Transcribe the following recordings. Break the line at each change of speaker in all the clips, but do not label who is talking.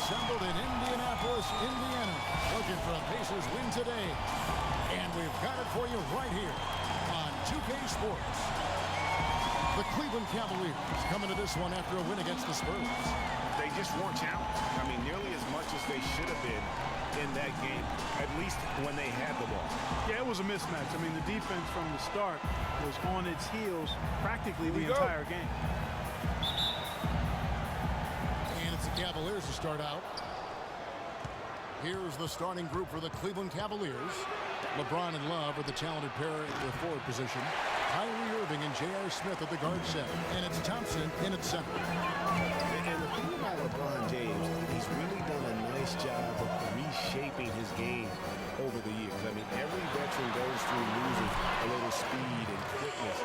assembled in Indianapolis, Indiana, looking for a Pacers win today. And we've got it for you right here on 2K Sports. The Cleveland Cavaliers coming to this one after a win against the Spurs.
They just weren't challenged. I mean, nearly as much as they should have been in that game, at least when they had the ball.
Yeah, it was a mismatch. I mean, the defense from the start was on its heels practically the entire game.
And it's the Cavaliers to start out. Here's the starting group for the Cleveland Cavaliers. LeBron and Love are the talented pair in the forward position. Kyrie Irving and J.R. Smith at the guard set. And it's Thompson in at center.
And the thing about LeBron James, he's really done a nice job of reshaping his game over the years. I mean, every veteran goes through losing a little speed and quickness.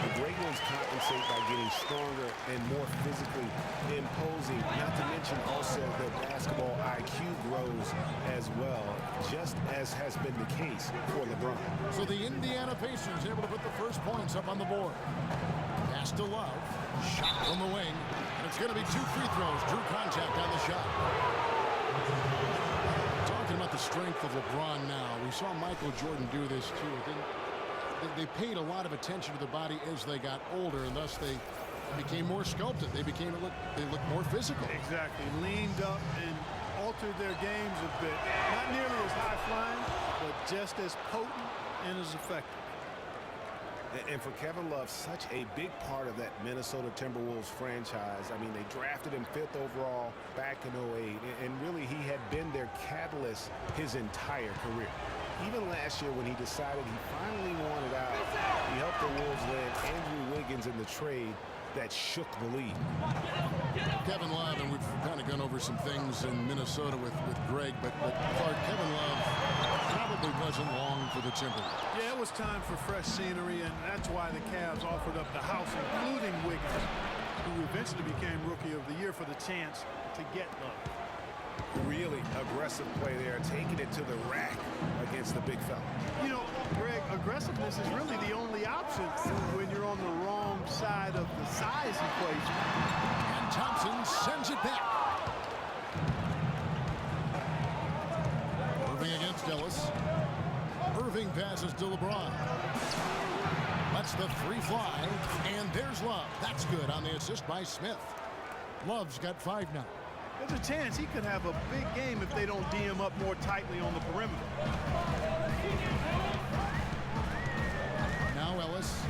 The great ones compensate by getting stronger and more physically imposing, not to mention also that basketball IQ grows as well, just as has been the case for LeBron.
So the Indiana Pacers able to put the first points up on the board. Pass to Love. Shot from the wing. And it's going to be 2 free throws. Drew contact on the shot. Talking about the strength of LeBron now. We saw Michael Jordan do this too. They paid a lot of attention to the body as they got older, and thus they became more sculpted. They looked more physical.
Exactly. Leaned up and altered their games a bit. Not nearly as high flying, but just as potent and as effective.
And for Kevin Love, such a big part of that Minnesota Timberwolves franchise. I mean, they drafted him 5th overall back in 08, and really he had been their catalyst his entire career. Even last year when he decided he finally wanted out, he helped the Wolves land Andrew Wiggins in the trade that shook the league.
Kevin Love, and we've kind of gone over some things in Minnesota with Greg, but Clark, Kevin Love probably wasn't long for the Timberwolves.
Yeah, it was time for fresh scenery, and that's why the Cavs offered up the house, including Wiggins, who eventually became Rookie of the Year, for the chance to get Love.
Really aggressive play there, taking it to the rack against the big fella.
You know, Greg, aggressiveness is really the only option when you're on the wrong side of the size equation.
And Thompson sends it back. Irving against Ellis. Irving passes to LeBron. That's the 3 fly, and there's Love. That's good on the assist by Smith. Love's got 5 now.
There's a chance he could have a big game if they don't D him up more tightly on the perimeter.
Now Ellis,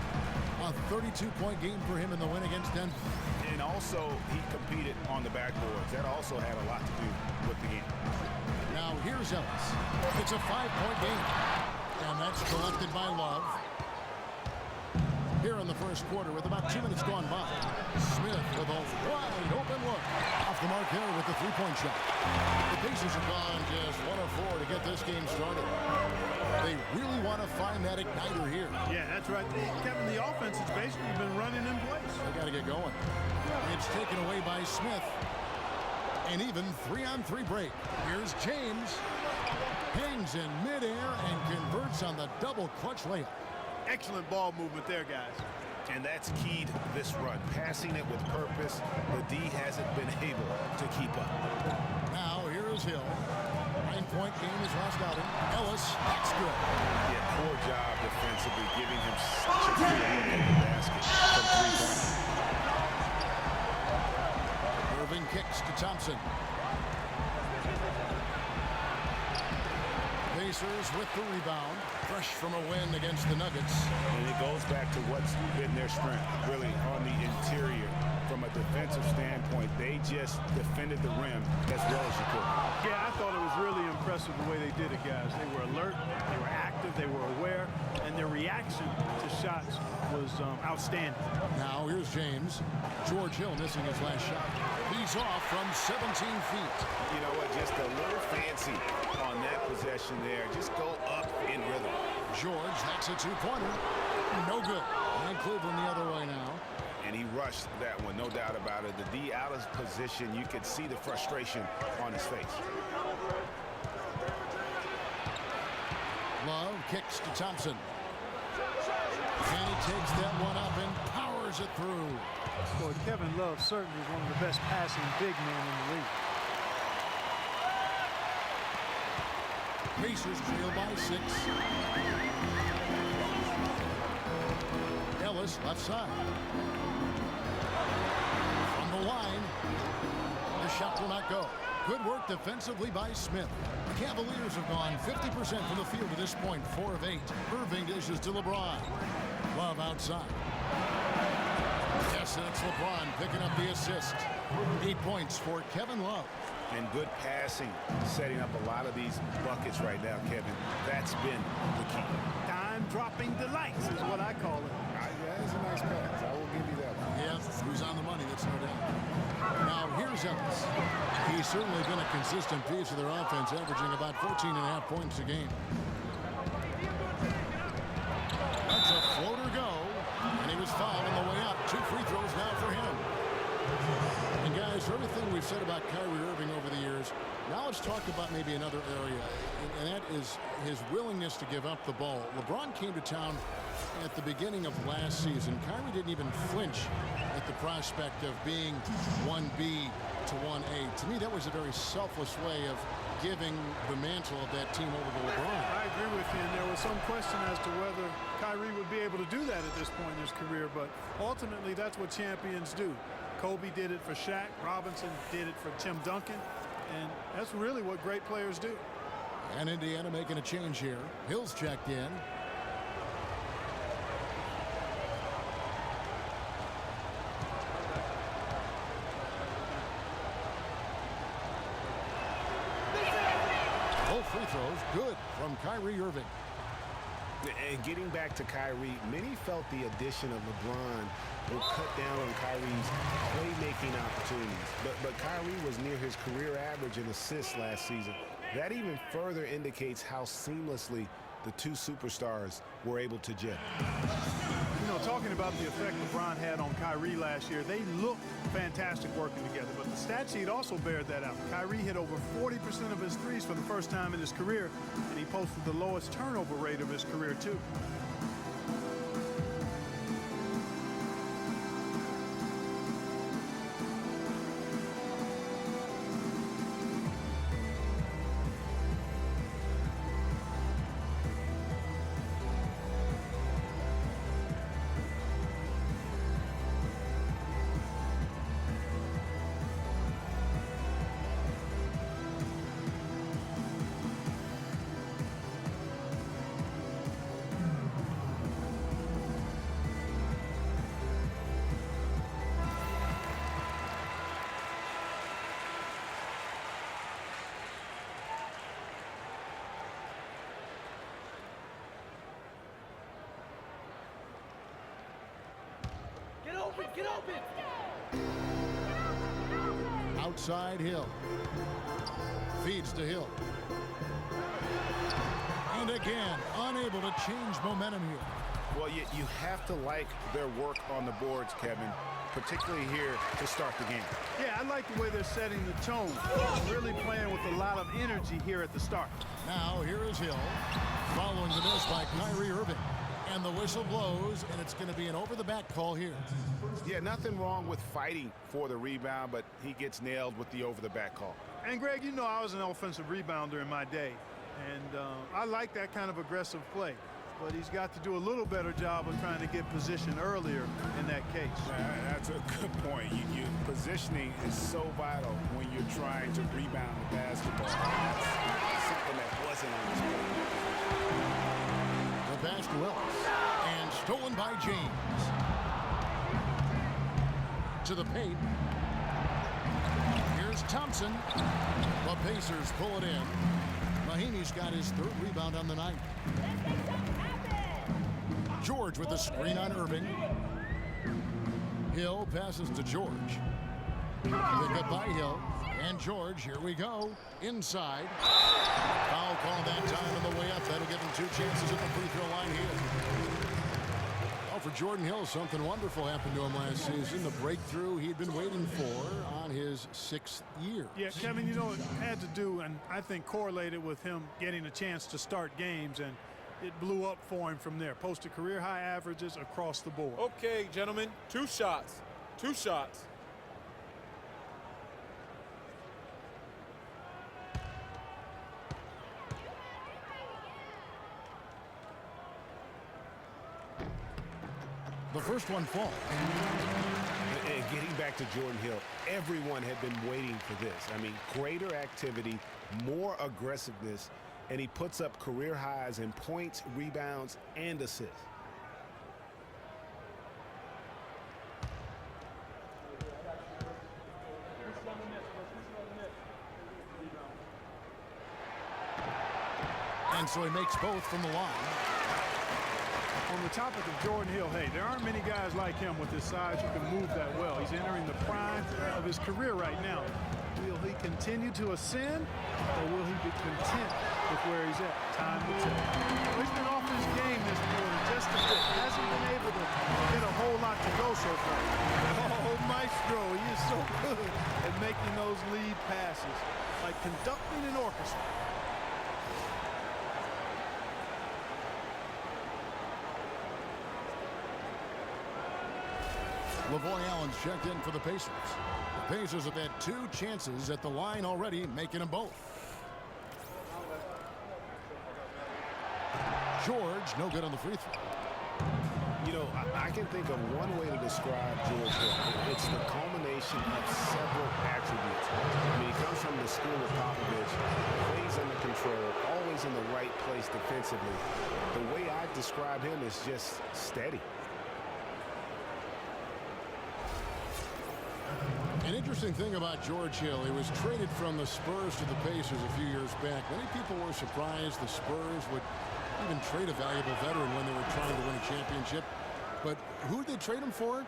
a 32-point game for him in the win against Denver.
And also, he competed on the backboards. That also had a lot to do with the game.
Now here's Ellis. It's a 5-point game. And that's collected by Love. Here in the first quarter with about 2 minutes gone by. Smith with a wide open look. Off the mark there with the 3-point shot. The Pacers have gone just 1 of 4 to get this game started. They really want to find that igniter here.
Yeah, that's right. Kevin, the offense has basically been running in place.
They got to get going. It's taken away by Smith. And even 3-on-3 break. Here's James. Hangs in midair and converts on the double clutch layup.
Excellent ball movement there, guys.
And that's keyed this run. Passing it with purpose. The D hasn't been able to keep up.
Now here is Hill. 9-point game is lost out. Ellis, that's good.
Yeah, poor job defensively, giving him such a good look at the basket from 3 points.
Irving kicks to Thompson. Pacers with the rebound, fresh from a win against the Nuggets.
And it goes back to what's been their strength, really, on the interior. From a defensive standpoint, they just defended the rim as well as you could.
Yeah, I thought it was really impressive the way they did it, guys. They were alert, they were active, they were aware, and their reaction to shots was outstanding.
Now here's James. George Hill missing his last shot. He's off from 17 feet.
You know what, just a little fancy on that possession there. Just go up in rhythm.
George, that's a 2-pointer. No good. And Cleveland the other way now.
And he rushed that one, no doubt about it. The D out of position, you could see the frustration on his face.
Love kicks to Thompson. And he takes that one up and powers it through.
Boy, Kevin Love certainly is one of the best passing big men in the league.
Pacers trail by 6. Ellis left side. From the line. The shot will not go. Good work defensively by Smith. The Cavaliers have gone 50% from the field to this point, 4 of 8. Irving dishes to LeBron. Love outside. Yes, and it's LeBron picking up the assist. 8 points for Kevin Love.
And good passing, setting up a lot of these buckets right now, Kevin. That's been the key.
Time-dropping delights is what I call it.
Yeah, it's a nice pass. I will give you that one.
Yes, who's on the money, that's no doubt. Now, here's Ellis. He's certainly been a consistent piece of their offense, averaging about 14.5 points a game. That's a floater go, and he was fouled on the way up. 2 free throws now for him. And guys, for everything we've said about Kyrie Irving over the years, now let's talk about maybe another area, and that is his willingness to give up the ball. LeBron came to town at the beginning of last season. Kyrie didn't even flinch at the prospect of being 1B to 1A. To me, that was a very selfless way of giving the mantle of that team over to LeBron.
I agree with you, and there was some question as to whether Kyrie would be able to do that at this point in his career, but ultimately that's what champions do. Kobe did it for Shaq. Robinson did it for Tim Duncan. And that's really what great players do.
And Indiana making a change here. Hill's checked in. Both free throws good from Kyrie Irving.
And getting back to Kyrie, many felt the addition of LeBron will cut down on Kyrie's playmaking opportunities. But Kyrie was near his career average in assists last season. That even further indicates how seamlessly the two superstars were able to gel.
You know, talking about the effect LeBron had on Kyrie last year, they looked fantastic working together, but the stat sheet also bared that out. Kyrie hit over 40% of his threes for the first time in his career, and he posted the lowest turnover rate of his career, too.
Get open!
Outside Hill. Feeds to Hill. And again, unable to change momentum here.
Well, you have to like their work on the boards, Kevin, particularly here to start the game.
Yeah, I like the way they're setting the tone. Really playing with a lot of energy here at the start.
Now, here is Hill, following the miss by Kyrie Irving. And the whistle blows, and it's going to be an over-the-back call here.
Yeah, nothing wrong with fighting for the rebound, but he gets nailed with the over-the-back call.
And, Greg, you know I was an offensive rebounder in my day, and I like that kind of aggressive play. But he's got to do a little better job of trying to get position earlier in that case.
That's a good point. Positioning is so vital when you're trying to rebound the basketball. That's something that wasn't on his play.
The pass to Ellis, and stolen by James. To the paint. Here's Thompson. The Pacers pull it in. Mahinmi's got his third rebound on the night. George with the screen on Irving. Hill passes to George. Pick up by Hill. And George, here we go. Inside. Foul call that time on the way up. That'll give him 2 chances at the free throw line here. Well, for Jordan Hill, something wonderful happened to him last season. The breakthrough he'd been waiting for on his 6th year.
Yeah, Kevin, you know, it had to do, and I think correlated with him getting a chance to start games, and it blew up for him from there. Posted career-high averages across the board.
Okay, gentlemen, 2 shots. 2 shots.
The first one falls.
And getting back to Jordan Hill, everyone had been waiting for this. I mean, greater activity, more aggressiveness, and he puts up career highs in points, rebounds, and assists.
And so he makes both from the line.
On the topic of Jordan Hill, hey, there aren't many guys like him with his size who can move that well. He's entering the prime of his career right now. Will he continue to ascend, or will he be content with where he's at? Time will tell. Well, he's been off his game this quarter just a bit. Hasn't been able to get a whole lot to go so far.
Oh, Maestro, he is so good at making those lead passes, like conducting an orchestra.
LaVoy Allen's checked in for the Pacers. The Pacers have had 2 chances at the line already, making them both. George, no good on the free throw.
You know, I can think of one way to describe George Hill. It's the culmination of several attributes. I mean, he comes from the school of Popovich, plays under control, always in the right place defensively. The way I describe him is just steady.
An interesting thing about George Hill, he was traded from the Spurs to the Pacers a few years back. Many people were surprised the Spurs would even trade a valuable veteran when they were trying to win a championship. But who did they trade him for?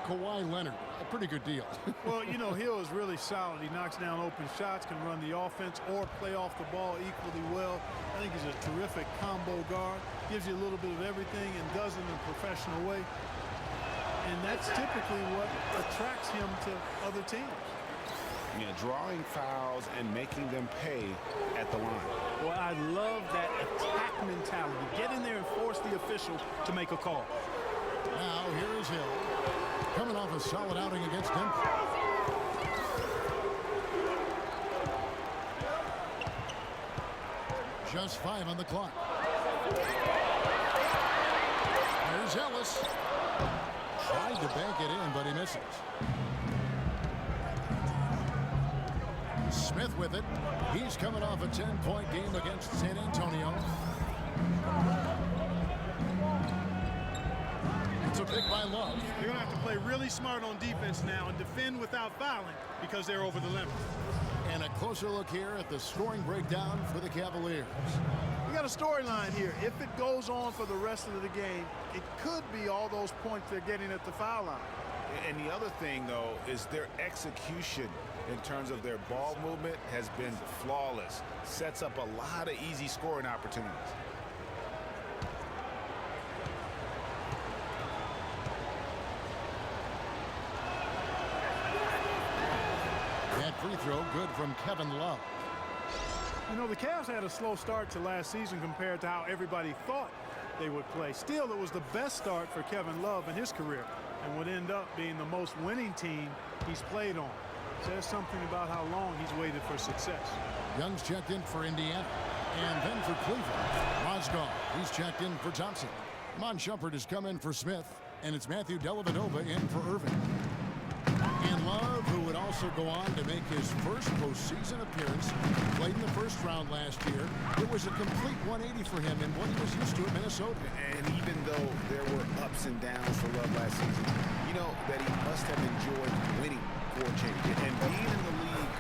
Kawhi Leonard. A pretty good deal.
Well, you know, Hill is really solid. He knocks down open shots, can run the offense or play off the ball equally well. I think he's a terrific combo guard. Gives you a little bit of everything and does it in a professional way. And that's typically what attracts him to other teams.
Yeah, drawing fouls and making them pay at the line.
Well, I love that attack mentality. Get in there and force the official to make a call.
Now here is Hill, coming off a solid outing against Denver. Just 5 on the clock. There's Ellis. Tried to bank it in, but he misses. Smith with it. He's coming off a 10-point game against San Antonio. It's a pick by Love.
They're going to have to play really smart on defense now and defend without fouling because they're over the limit.
And a closer look here at the scoring breakdown for the Cavaliers.
We got a storyline here. If it goes on for the rest of the game, it could be all those points they're getting at the foul line.
And the other thing, though, is their execution in terms of their ball movement has been flawless. Sets up a lot of easy scoring opportunities.
That free throw good from Kevin Love.
You know, the Cavs had a slow start to last season compared to how everybody thought they would play. Still, it was the best start for Kevin Love in his career and would end up being the most winning team he's played on. Says something about how long he's waited for success.
Young's checked in for Indiana. And then for Cleveland, Mozgov, he's checked in for Thompson. Mon Shumpert has come in for Smith, and it's Matthew Dellavedova in for Irving. And Love, who would also go on to make his first postseason appearance, played in the first round last year. It was a complete 180 for him in what he was used to at Minnesota.
And even though there were ups and downs for Love last season, you know that he must have enjoyed winning for a change. And being in the league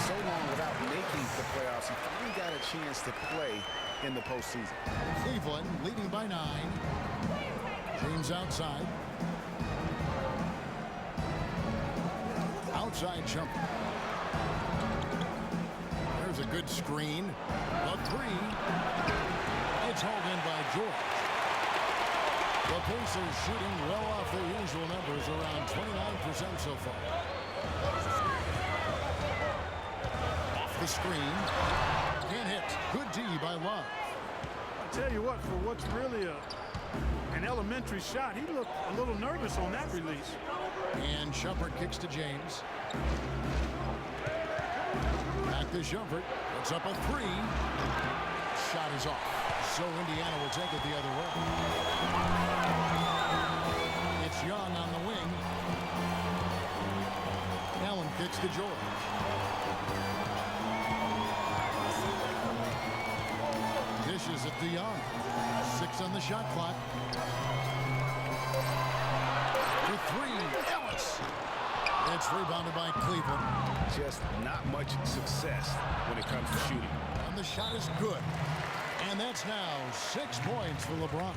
so long without making the playoffs, he finally got a chance to play in the postseason.
Cleveland leading by 9. James outside. Outside jumper. There's a good screen. A 3. It's hauled in by George. The Pacers shooting well off their usual numbers, around 29% so far. Off the screen. Can't hit. Good D by Love.
I tell you what, for what's really an elementary shot, he looked a little nervous on that release.
And Shumpert kicks to James. Back to Shumpert. Puts up a 3. Shot is off. So Indiana will take it the other way. Kicks to George. Dishes it to Young. 6 on the shot clock. For 3, Ellis. It's rebounded by Cleveland.
Just not much success when it comes to shooting.
And the shot is good. And that's now 6 points for LeBron.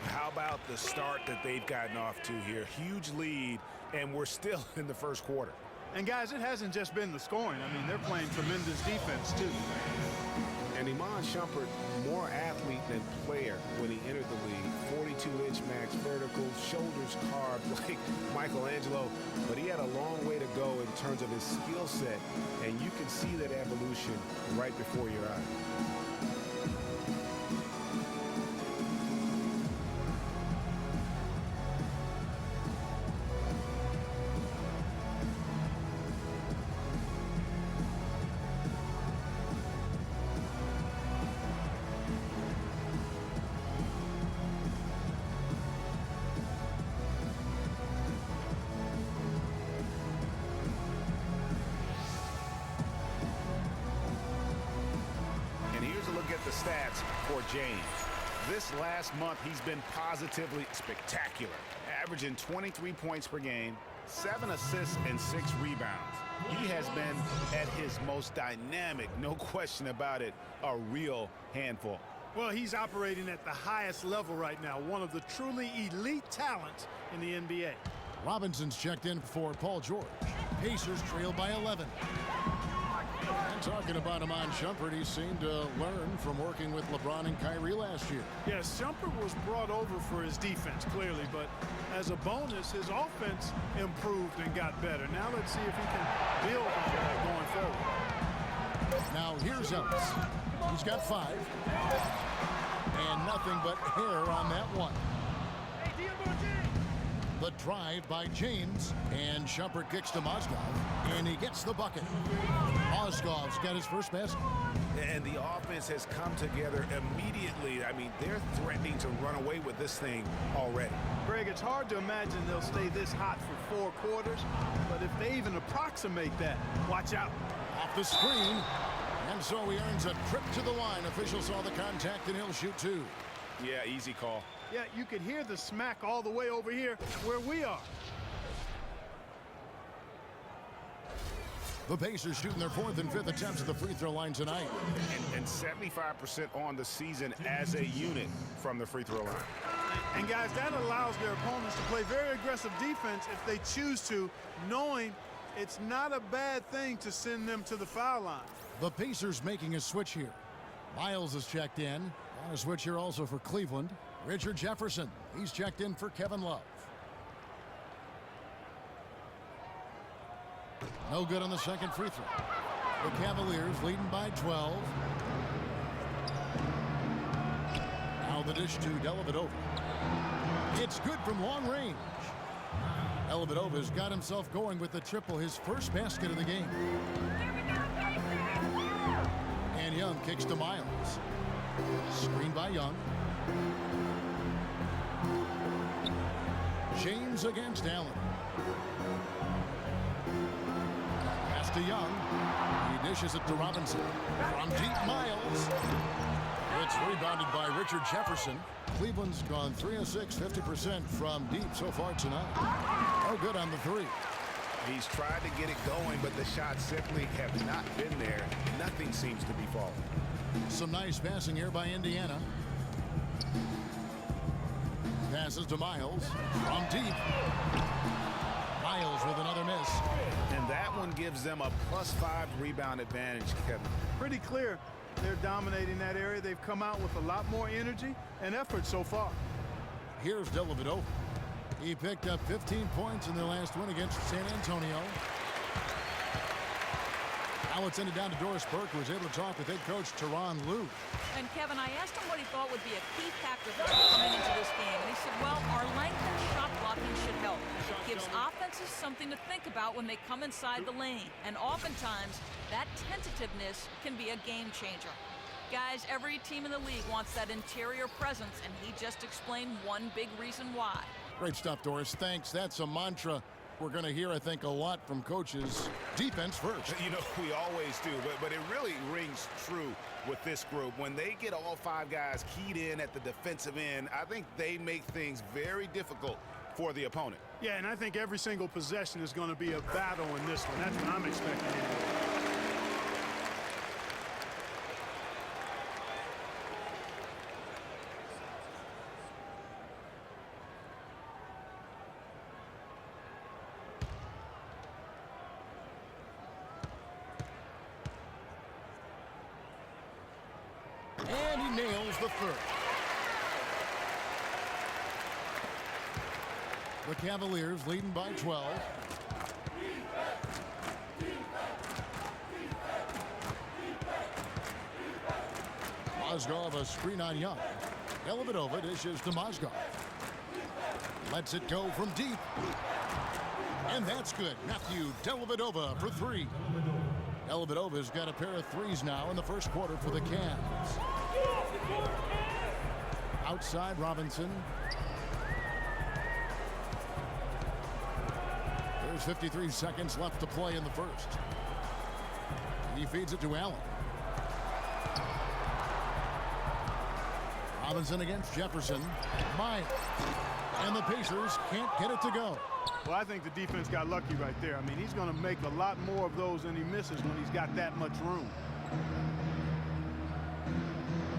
How about the start that they've gotten off to here? Huge lead, and we're still in the first quarter.
And guys, it hasn't just been the scoring. I mean, they're playing tremendous defense too.
And Iman Shumpert, more athlete than player when he entered the league. 42-inch max vertical, shoulders carved like Michelangelo. But he had a long way to go in terms of his skill set. And you can see that evolution right before your eyes. At the stats for James. This last month, he's been positively spectacular, averaging 23 points per game, 7 assists, and 6 rebounds. He has been at his most dynamic, no question about it, a real handful.
Well, he's operating at the highest level right now, one of the truly elite talents in the NBA.
Robinson's checked in for Paul George. Pacers trail by 11. And talking about Iman Shumpert, he seemed to learn from working with LeBron and Kyrie last year.
Yes, Shumpert was brought over for his defense, clearly, but as a bonus, his offense improved and got better. Now let's see if he can build on that going forward.
Now here's Ellis. He's got 5. And nothing but hair on that one. The drive by James, and Shumpert kicks to Mozgov, and he gets the bucket. Mozgov's got his first basket.
And the offense has come together immediately. I mean, they're threatening to run away with this thing already.
Greg, it's hard to imagine they'll stay this hot for 4 quarters, but if they even approximate that, watch out.
Off the screen, and so he earns a trip to the line. Official saw the contact, and he'll shoot 2.
Yeah, easy call.
Yeah, you could hear the smack all the way over here where we are.
The Pacers shooting their 4th and 5th attempts at the free throw line tonight.
And 75% on the season as a unit from the free throw line.
And guys, that allows their opponents to play very aggressive defense if they choose to, knowing it's not a bad thing to send them to the foul line.
The Pacers making a switch here. Miles is checked in. On a switch here also for Cleveland. Richard Jefferson, he's checked in for Kevin Love. No good on the second free throw. The Cavaliers leading by 12. Now the dish to Dellavedova. It's good from long range. Dellavedova's got himself going with the triple, his first basket of the game. And Young kicks to Miles. Screen by Young. James against Allen. Pass to Young. He dishes it to Robinson. From deep, Miles. It's rebounded by Richard Jefferson. Cleveland's gone 3 of 6, 50% from deep so far tonight. No good on the 3.
He's tried to get it going, but the shots simply have not been there. Nothing seems to be falling.
Some nice passing here by Indiana. Passes to Miles. From deep. Miles with another miss.
And that one gives them a +5 rebound advantage, Kevin.
Pretty clear they're dominating that area. They've come out with a lot more energy and effort so far.
Here's Dellavedova. He picked up 15 points in their last win against San Antonio. Now it's ended down to Doris Burke, who was able to talk with head coach Tyronn Lue.
And Kevin, I asked him what he thought would be a key factor for them coming into this game. And he said, well, our length and shot blocking should help. It gives offenses something to think about when they come inside the lane. And oftentimes, that tentativeness can be a game changer. Guys, every team in the league wants that interior presence, and he just explained one big reason why.
Great stuff, Doris. Thanks. That's a mantra We're going to hear, I think, a lot from coaches. Defense first.
You know, we always do, but it really rings true with this group. When they get all 5 guys keyed in at the defensive end, I think they make things very difficult for the opponent.
Yeah, and I think every single possession is going to be a battle in this one. That's what I'm expecting anyway.
And he nails the third. The Cavaliers leading by 12. Mozgov a screen on Young. Dellavedova dishes to Mozgov. Lets it go from deep. And that's good. Matthew Dellavedova for 3. Dellavedova's got a pair of threes now in the first quarter for the Cavs. Outside Robinson. There's 53 seconds left to play in the first. He feeds it to Allen. Robinson against Jefferson. Myers. And the Pacers can't get it to go.
Well, I think the defense got lucky right there. I mean, he's going to make a lot more of those than he misses when he's got that much room.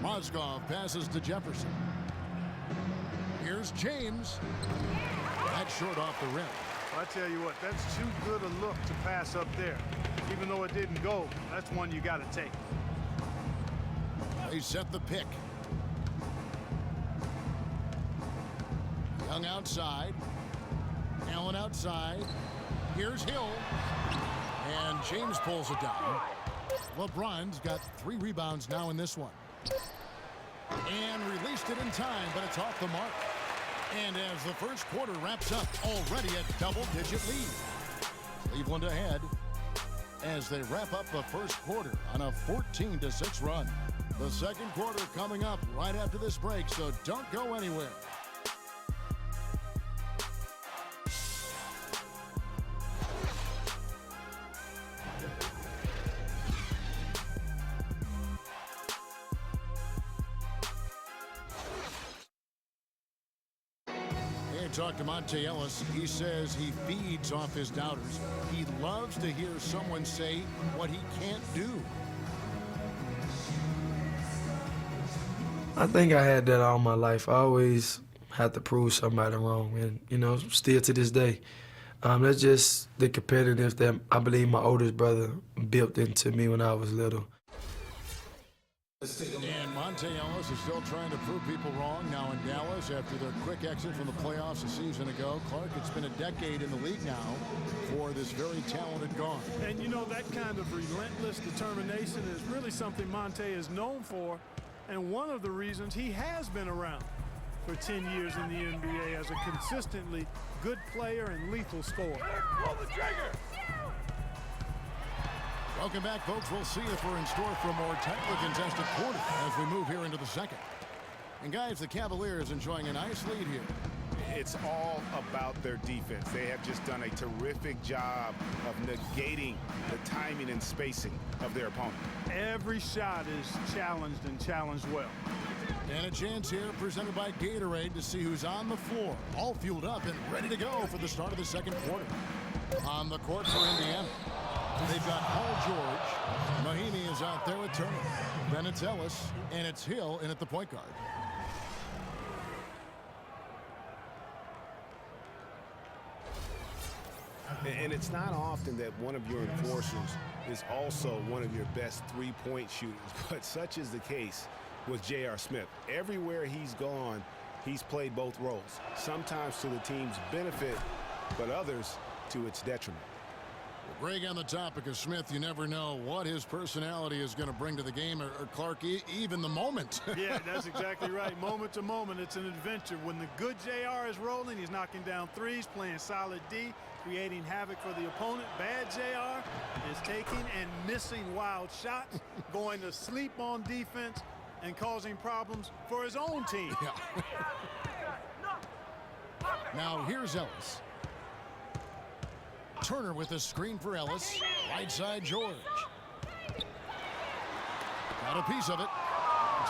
Mozgov passes to Jefferson. Here's James. That's short off the rim.
Well, I tell you what, that's too good a look to pass up there. Even though it didn't go, that's one you got to take.
They set the pick. Young outside. Allen outside. Here's Hill. And James pulls it down. LeBron's got 3 rebounds now in this one. And released it in time, but it's off the mark. And as the first quarter wraps up, already a double-digit lead. Cleveland ahead as they wrap up the first quarter on a 14-6 run. The second quarter coming up right after this break, so don't go anywhere. Talk to Monte Ellis. He says he feeds off his doubters. He loves to hear someone say what he can't do.
I think I had that all my life. I always had to prove somebody wrong, and still to this day. That's just the competitiveness that I believe my oldest brother built into me when I was little.
And Monte Ellis is still trying to prove people wrong now in Dallas after their quick exit from the playoffs a season ago. Clark, it's been a decade in the league now for this very talented guard.
And that kind of relentless determination is really something Monte is known for, and one of the reasons he has been around for 10 years in the NBA as a consistently good player and lethal scorer.
Pull the trigger!
Welcome back, folks. We'll see if we're in store for a more tightly contested quarter as we move here into the second. And, guys, the Cavaliers enjoying a nice lead here.
It's all about their defense. They have just done a terrific job of negating the timing and spacing of their opponent.
Every shot is challenged and challenged well.
And a chance here presented by Gatorade to see who's on the floor, all fueled up and ready to go for the start of the second quarter. On the court for Indiana, they've got Paul George. Mahinmi is out there with Turner. Then it's Ellis, and it's Hill in at the point guard.
And it's not often that one of your enforcers is also one of your best three-point shooters, but such is the case with J.R. Smith. Everywhere he's gone, he's played both roles, sometimes to the team's benefit, but others to its detriment.
Well, Greg, on the topic of Smith, you never know what his personality is going to bring to the game, or Clark, even the moment.
Yeah, that's exactly right. Moment to moment, it's an adventure. When the good JR is rolling, he's knocking down threes, playing solid D, creating havoc for the opponent. Bad JR is taking and missing wild shots, going to sleep on defense, and causing problems for his own team.
Yeah. Now, here's Ellis. Turner with the screen for Ellis. Right side, George. Got a piece of it.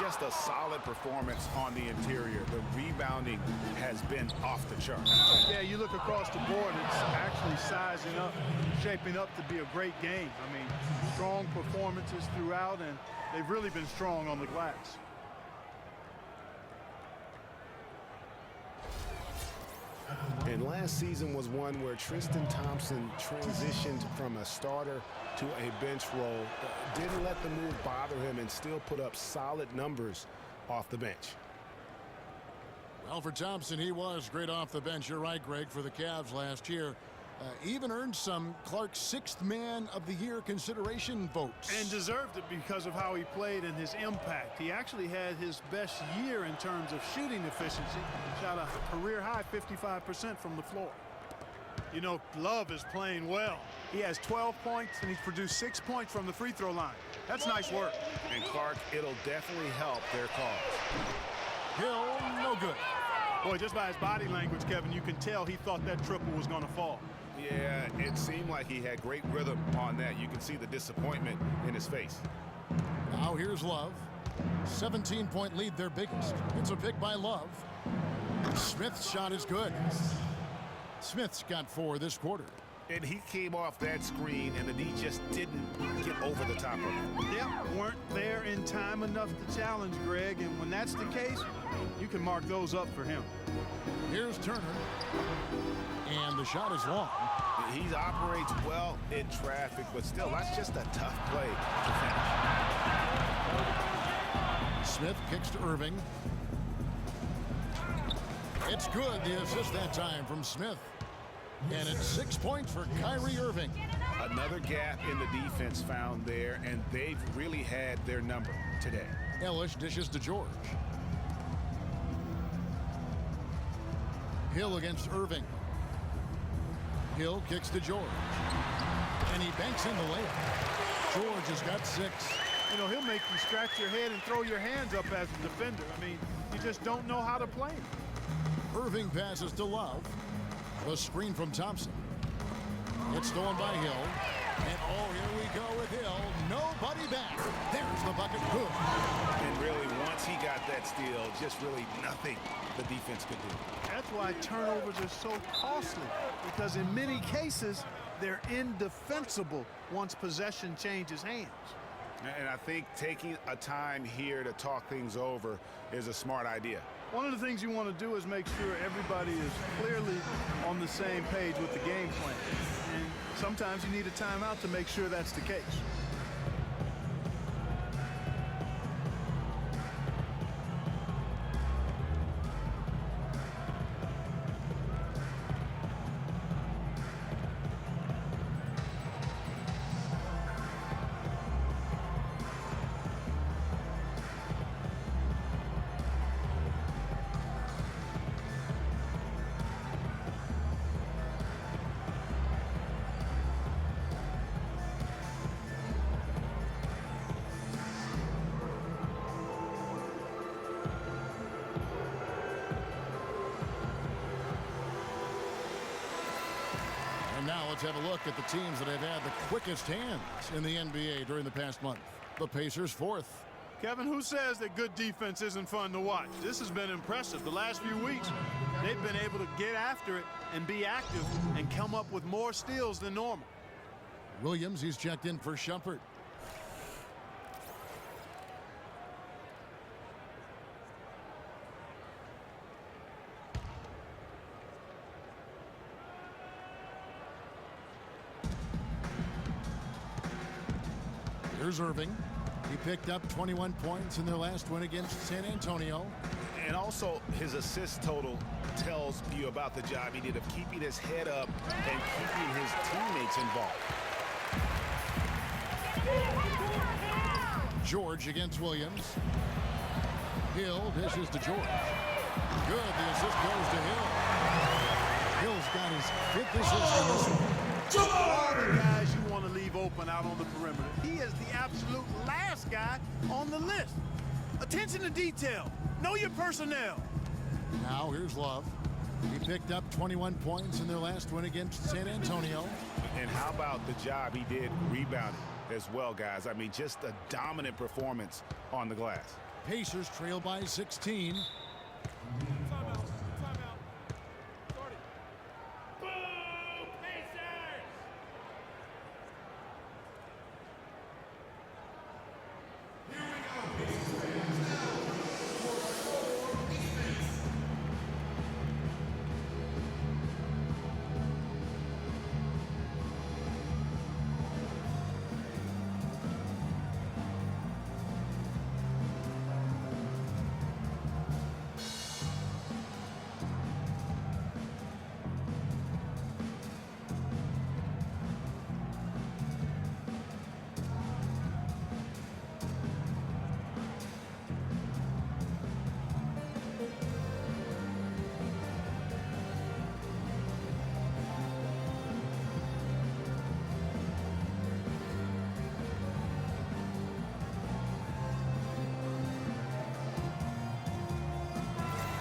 Just a solid performance on the interior. The rebounding has been off the charts.
Yeah, you look across the board, it's actually sizing up, shaping up to be a great game. I mean, strong performances throughout, and they've really been strong on the glass.
And last season was one where Tristan Thompson transitioned from a starter to a bench role, didn't let the move bother him, and still put up solid numbers off the bench.
Well, for Thompson, he was great off the bench. You're right, Greg, for the Cavs last year. Even earned some Clark's 6th Man of the Year consideration votes.
And deserved it because of how he played and his impact. He actually had his best year in terms of shooting efficiency. Shot a career-high 55% from the floor. You know, Love is playing well. He has 12 points, and he's produced 6 points from the free throw line. That's nice work.
And Clark, it'll definitely help their cause.
Hill, no good.
Boy, just by his body language, Kevin, you can tell he thought that triple was going to fall.
Yeah, it seemed like he had great rhythm on that. You can see the disappointment in his face.
Now here's Love. 17-point lead, their biggest. It's a pick by Love. Smith's shot is good. Smith's got 4 this quarter.
And he came off that screen, and the D just didn't get over the top of it.
Yep, weren't there in time enough to challenge Greg, and when that's the case, you can mark those up for him.
Here's Turner, and the shot is long.
He operates well in traffic, but still, that's just a tough play to finish.
Smith kicks to Irving. It's good, the assist that time from Smith. And it's 6 points for Kyrie Irving.
Another gap in the defense found there, and they've really had their number today.
Ellis dishes to George. Hill against Irving. Hill kicks to George. And he banks in the layup. George has got 6.
You know, he'll make you scratch your head and throw your hands up as a defender. I mean, you just don't know how to play him.
Irving passes to Love. The screen from Thompson. It's stolen by Hill. And oh, here we go with Hill. Nobody back. There's the bucket. Good.
And really, once he got that steal, just really nothing the defense could do.
That's why turnovers are so costly, because in many cases, they're indefensible once possession changes hands.
And I think taking a time here to talk things over is a smart idea.
One of the things you want to do is make sure everybody is clearly on the same page with the game plan. And sometimes you need a timeout to make sure that's the case.
Now let's have a look at the teams that have had the quickest hands in the NBA during the past month. The Pacers 4th.
Kevin, who says that good defense isn't fun to watch? This has been impressive. The last few weeks, they've been able to get after it and be active and come up with more steals than normal.
Williams, he's checked in for Shumpert. Here's Irving. He picked up 21 points in their last win against San Antonio.
And also, his assist total tells you about the job he did of keeping his head up and keeping his teammates involved.
George against Williams. Hill dishes to George. Good, the assist goes to Hill. Hill's got his 5th assist in this one.
All the guys you want to leave open out on the perimeter. He is the absolute last guy on the list. Attention to detail. Know your personnel.
Now here's Love. He picked up 21 points in their last win against San Antonio.
And how about the job he did rebounding as well, guys? I mean, just a dominant performance on the glass.
Pacers trail by 16.
Timeout. Started. Boom, Pacers!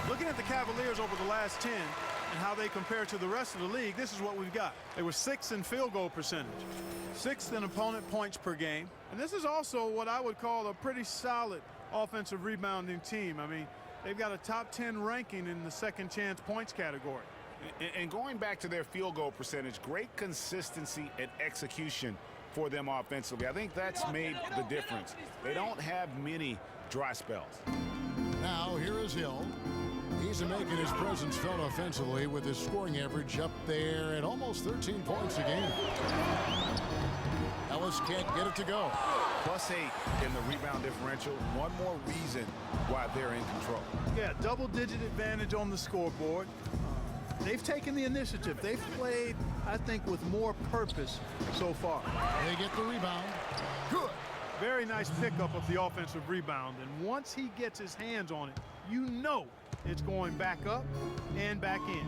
Looking at the Cavaliers over the last 10 and how they compare to the rest of the league, this is what we've got. They were 6th in field goal percentage, 6th in opponent points per game. And this is also what I would call a pretty solid offensive rebounding team. I mean, they've got a top 10 ranking in the second chance points category.
And going back to their field goal percentage, great consistency and execution for them offensively. I think that's made the difference. They don't have many dry spells.
Now here is Hill. He's making his presence felt offensively with his scoring average up there at almost 13 points a game. Ellis can't get it to go.
+8 in the rebound differential. One more reason why they're in control.
Yeah, double-digit advantage on the scoreboard. They've taken the initiative. They've played, I think, with more purpose so far.
They get the rebound. Good.
Very nice pickup of the offensive rebound. And once he gets his hands on it, you know it's going back up and back in.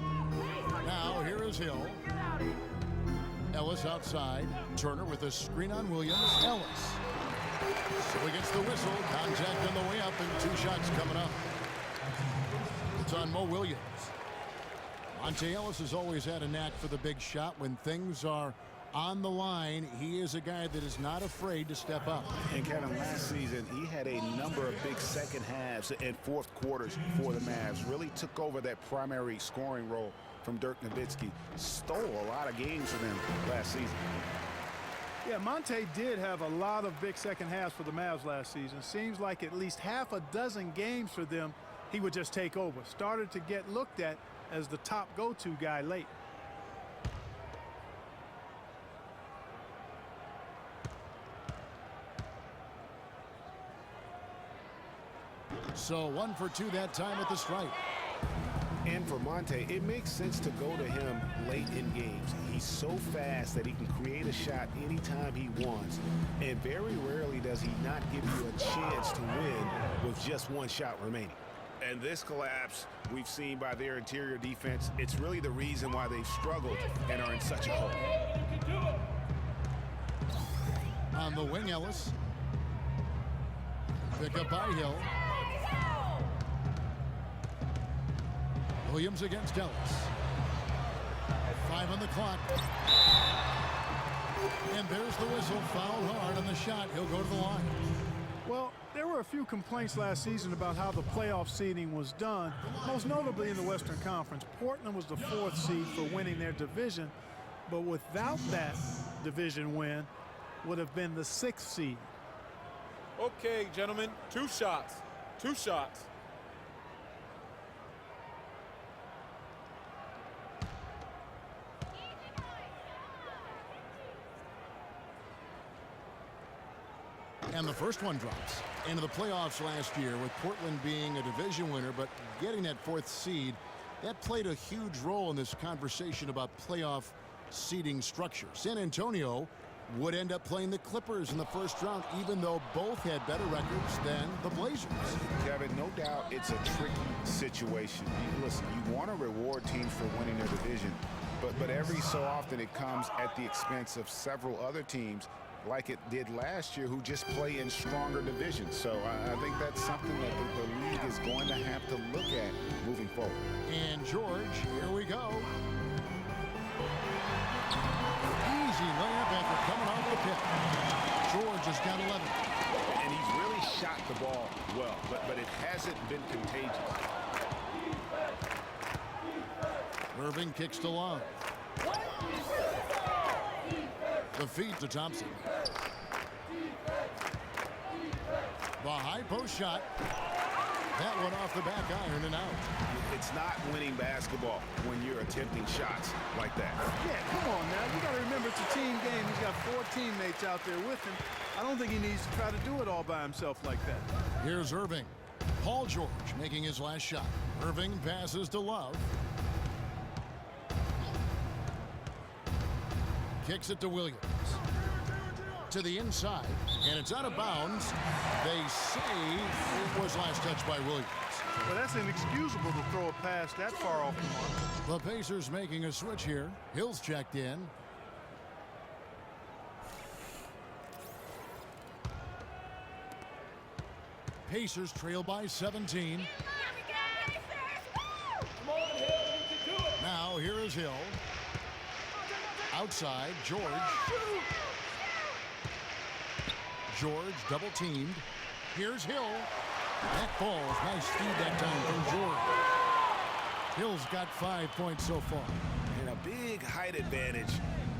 Now here is Hill. Ellis outside. Turner with a screen on Williams. Ellis. So he gets the whistle. Contact on the way up and 2 shots coming up. It's on Mo Williams. Monte Ellis has always had a knack for the big shot. When things are on the line, he is a guy that is not afraid to step up.
And Kevin, last season, he had a number of big second halves and fourth quarters for the Mavs. Really took over that primary scoring role from Dirk Nowitzki. Stole a lot of games for them last season.
Yeah, Monte did have a lot of big second halves for the Mavs last season. Seems like at least half a dozen games for them, he would just take over. Started to get looked at as the top go-to guy late.
So 1 for 2 that time at the stripe.
And for Monte, it makes sense to go to him late in games. He's so fast that he can create a shot anytime he wants. And very rarely does he not give you a chance to win with just 1 shot remaining. And this collapse we've seen by their interior defense, it's really the reason why they've struggled and are in such a hole.
On the wing, Ellis. Pick up by Hill. Williams against Ellis. 5 on the clock. And there's the whistle. Fouled hard on the shot. He'll go to the line.
Well, there were a few complaints last season about how the playoff seeding was done, most notably in the Western Conference. Portland was the 4th seed for winning their division, but without that division win, would have been the 6th seed.
Okay, gentlemen, 2 shots. 2 shots.
And the first one drops. Into the playoffs last year with Portland being a division winner, but getting that 4th seed, that played a huge role in this conversation about playoff seeding structure. San Antonio would end up playing the Clippers in the first round, even though both had better records than the Blazers.
Kevin, no doubt it's a tricky situation. Listen, you want to reward teams for winning their division, but every so often it comes at the expense of several other teams, like it did last year, who just play in stronger divisions. So I think that's something that the league is going to have to look at moving forward.
And George, here we go. Easy
but it hasn't been contagious.
Irving kicks to Love. The feed to Thompson. The high post shot. That one off the back iron and out.
It's not winning basketball when you're attempting shots like that.
Yeah, come on now. You got to remember it's a team game. He's got 4 teammates out there with him. I don't think he needs to try to do it all by himself like that.
Here's Irving. Paul George making his last shot. Irving passes to Love. Kicks it to Williams. To the inside, and it's out of bounds. They say it was last touched by Williams.
Well, that's inexcusable to throw a pass that far off the mark.
The Pacers making a switch here. Hill's checked in. Pacers trail by 17. Now here is Hill. Outside, George. George double teamed. Here's Hill. That falls. Nice feed that time from George. Hill's got 5 points so far.
And a big height advantage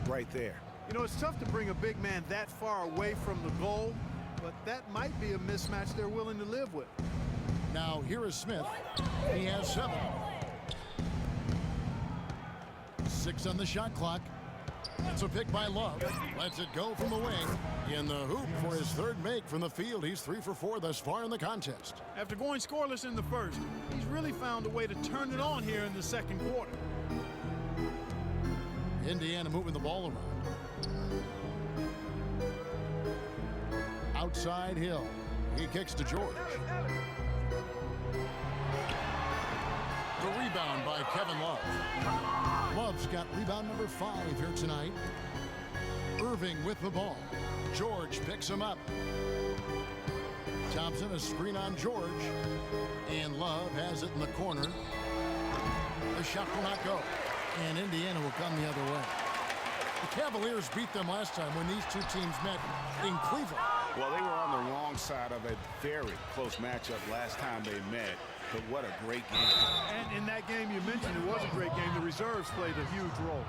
right there.
You know, it's tough to bring a big man that far away from the goal, but that might be a mismatch they're willing to live with.
Now here is Smith. He has 7. 6 on the shot clock. It's a pick by Love. Lets it go from the wing. In the hoop for his 3rd make from the field. He's 3 for 4 thus far in the contest.
After going scoreless in the first, he's really found a way to turn it on here in the second quarter.
Indiana moving the ball around. Outside Hill. He kicks to George. The rebound by Kevin Love. Love's got rebound number 5 here tonight. Irving with the ball. George picks him up. Thompson, a screen on George. And Love has it in the corner. The shot will not go. And Indiana will come the other way. The Cavaliers beat them last time when these two teams met in Cleveland.
Well, they were on the wrong side of a very close matchup last time they met. But what a great game.
And in that game you mentioned, it was a great game. The reserves played a huge role.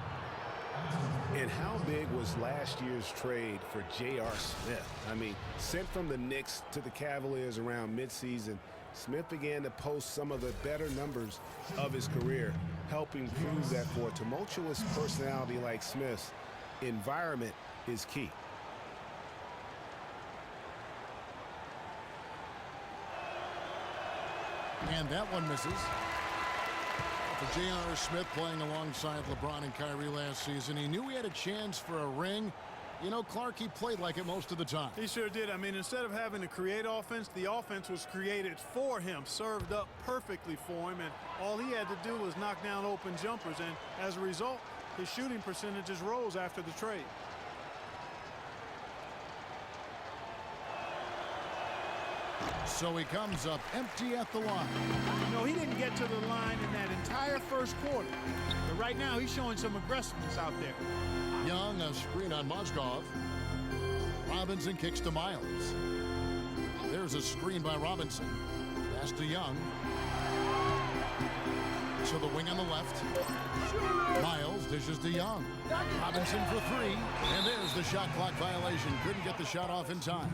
And how big was last year's trade for J.R. Smith? I mean, sent from the Knicks to the Cavaliers around midseason, Smith began to post some of the better numbers of his career, helping prove that for a tumultuous personality like Smith's, environment is key.
And that one misses. For J.R. Smith playing alongside LeBron and Kyrie last season, he knew he had a chance for a ring. You know, Clark, he played like it most of the time.
He sure did. I mean, instead of having to create offense, the offense was created for him, served up perfectly for him, and all he had to do was knock down open jumpers, and as a result, his shooting percentages rose after the trade.
So he comes up empty at the line.
No, he didn't get to the line in that entire first quarter, but right now he's showing some aggressiveness out there.
Young, a screen on Mozgov. Robinson kicks to Miles. There's a screen by Robinson. Pass to Young. To the wing on the left. Miles dishes to Young. Robinson for 3. And there's the shot clock violation. Couldn't get the shot off in time.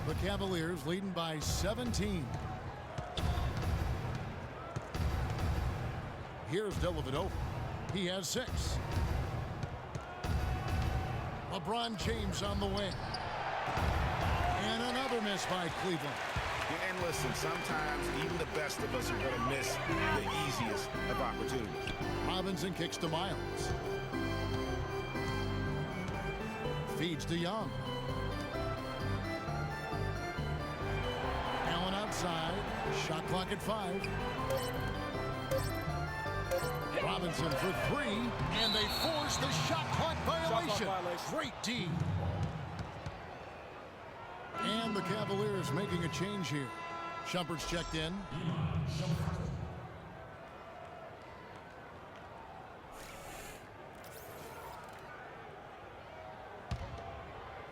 The Cavaliers leading by 17. Here's Dellavedova. He has 6. LeBron James on the wing. And another miss by Cleveland.
And listen, sometimes even the best of us are going to miss the easiest of opportunities.
Robinson kicks to Miles. Feeds to Young. Allen outside. Shot clock at 5. Robinson for 3. And they force the shot clock violation. Great D. And the Cavaliers making a change here. Shumpert's checked in.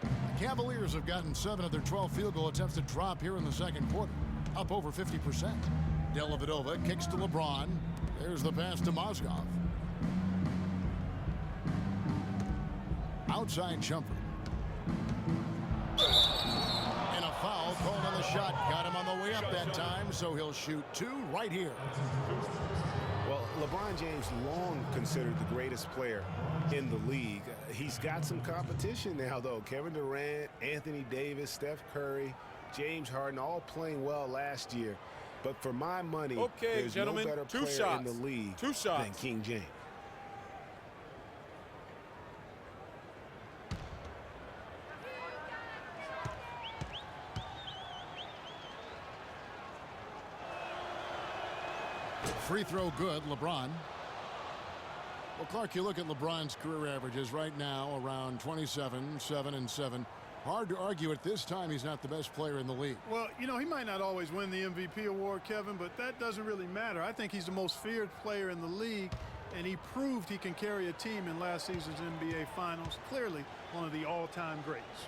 The Cavaliers have gotten 7 of their 12 field goal attempts to drop here in the second quarter, up over 50%. Dellavedova kicks to LeBron. There's the pass to Mozgov. Outside Shumpert. And a foul called on the shot. Got him on the way up that time, so he'll shoot 2 right here.
Well, LeBron James long considered the greatest player in the league. He's got some competition now, though. Kevin Durant, Anthony Davis, Steph Curry, James Harden, all playing well last year. But for my money, there's
gentlemen,
no better
two
player
shots.
in the league
Two shots.
than King James.
Free throw good, LeBron. Well, Clark, you look at LeBron's career averages right now around 27, 7 and 7. Hard to argue at this time he's not the best player in the league.
Well, you know, he might not always win the MVP award, Kevin, but that doesn't really matter. I think he's the most feared player in the league, and he proved he can carry a team in last season's NBA Finals. Clearly one of the all-time greats.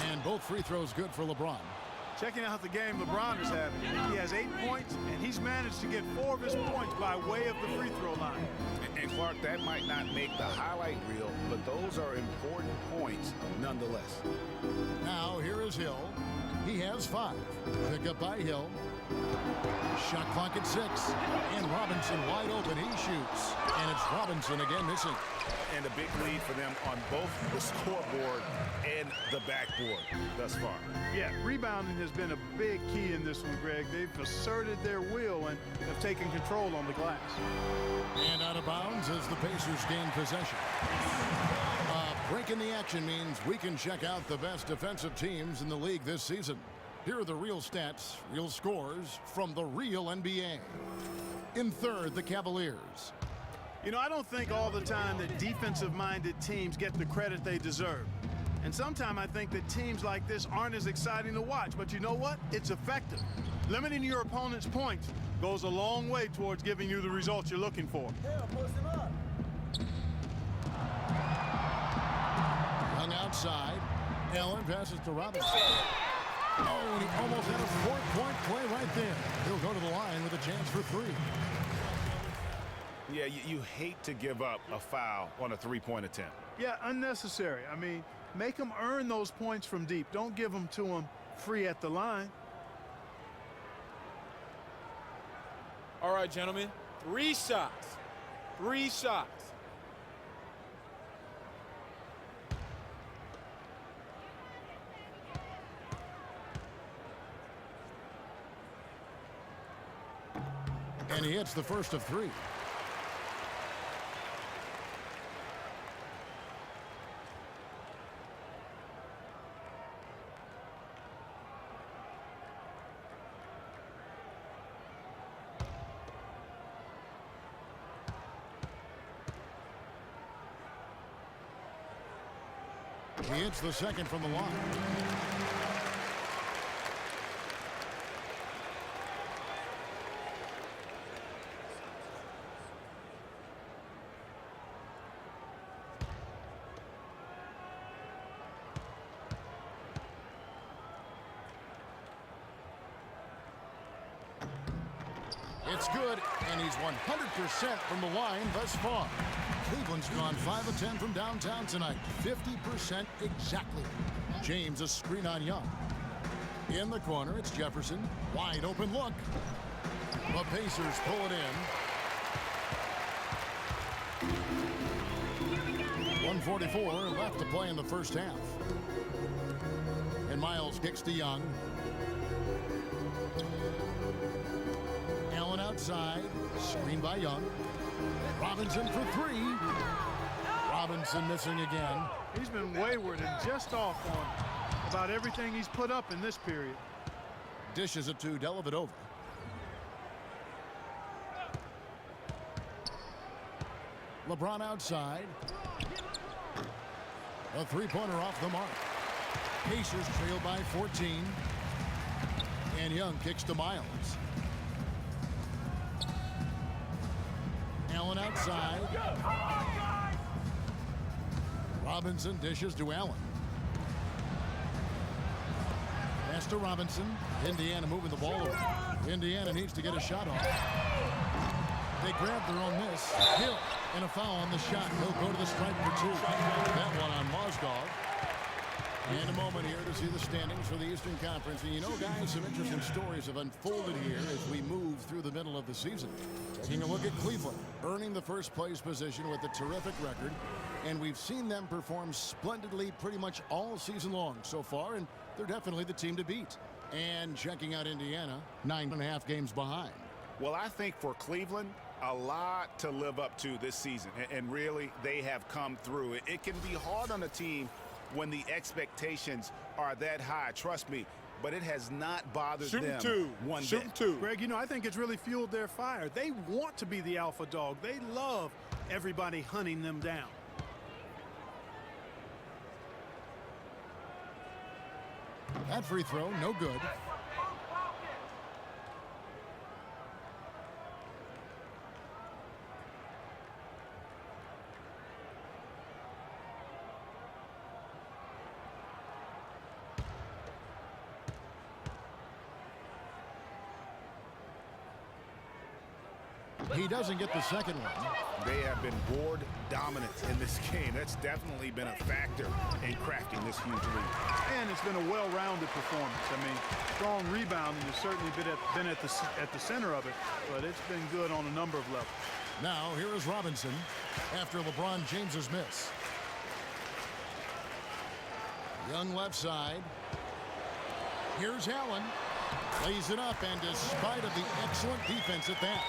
And both free throws good for LeBron.
Checking out the game LeBron is having. He has 8 points, and he's managed to get 4 of his points by way of the free throw line.
And Clark, that might not make the highlight reel, but those are important points nonetheless.
Now here is Hill. He has 5. Pick up by Hill. Shot clock at 6. And Robinson wide open. He shoots. And it's Robinson again missing.
And a big lead for them on both the scoreboard and the backboard thus far.
Yeah, rebounding has been a big key in this one, Greg. They've asserted their will and have taken control on the glass.
And out of bounds as the Pacers gain possession. Break in the action means we can check out the best defensive teams in the league this season. Here are the real stats, real scores from the real NBA. In third, the Cavaliers.
You know, I don't think all the time that defensive-minded teams get the credit they deserve. And sometimes I think that teams like this aren't as exciting to watch. But you know what? It's effective. Limiting your opponent's points goes a long way towards giving you the results you're looking for.
Hung outside. Allen passes to Robinson. Oh, and he almost had a 4-point play right there. He'll go to the line with a chance for 3.
Yeah, you hate to give up a foul on a three-point attempt.
Yeah, unnecessary. I mean, make them earn those points from deep. Don't give them to them free at the line.
All right, gentlemen. 3 shots. 3 shots.
And he hits the first of 3. He hits the second from the line. It's good, and he's 100% from the line thus far. Cleveland's gone 5 of 10 from downtown tonight. 50% exactly. James a screen on Young. In the corner, it's Jefferson. Wide open look. The Pacers pull it in. 144 left to play in the first half. And Miles kicks to Young. Allen outside. Screen by Young. Robinson for 3. Robinson missing again.
He's been wayward and just off on about everything he's put up in this period.
Dishes it to Dellavedova. LeBron outside. A 3-pointer off the mark. Pacers trail by 14. And Young kicks to Miles. Allen outside. Robinson dishes to Allen. Pass to Robinson. Indiana moving the ball over. Indiana needs to get a shot off. They grab their own miss. Hill and a foul on the shot. He'll go to the stripe for two. That one on Mozgov. And a moment here to see the standings for the Eastern Conference. And you know, guys, some interesting stories have unfolded here as we move through the middle of the season. Taking a look at Cleveland, earning the first place position with a terrific record. And we've seen them perform splendidly pretty much all season long so far. And they're definitely the team to beat. And checking out Indiana, 9.5 games behind.
Well, I think for Cleveland, a lot to live up to this season. And really, they have come through. It can be hard on a team when the expectations are that high. Trust me, but it has not bothered them one bit.
Greg, you know, I think it's really fueled their fire. They want to be the alpha dog. They love everybody hunting them down.
That free throw, no good. He doesn't get the second one.
They have been board dominant in this game. That's definitely been a factor in crafting this huge lead.
And it's been a well-rounded performance. I mean, strong rebounding has certainly been at the center of it, but it's been good on a number of levels.
Now here is Robinson after LeBron James's miss. Young left side. Here's Allen. Lays it up, and despite of the excellent defense at that,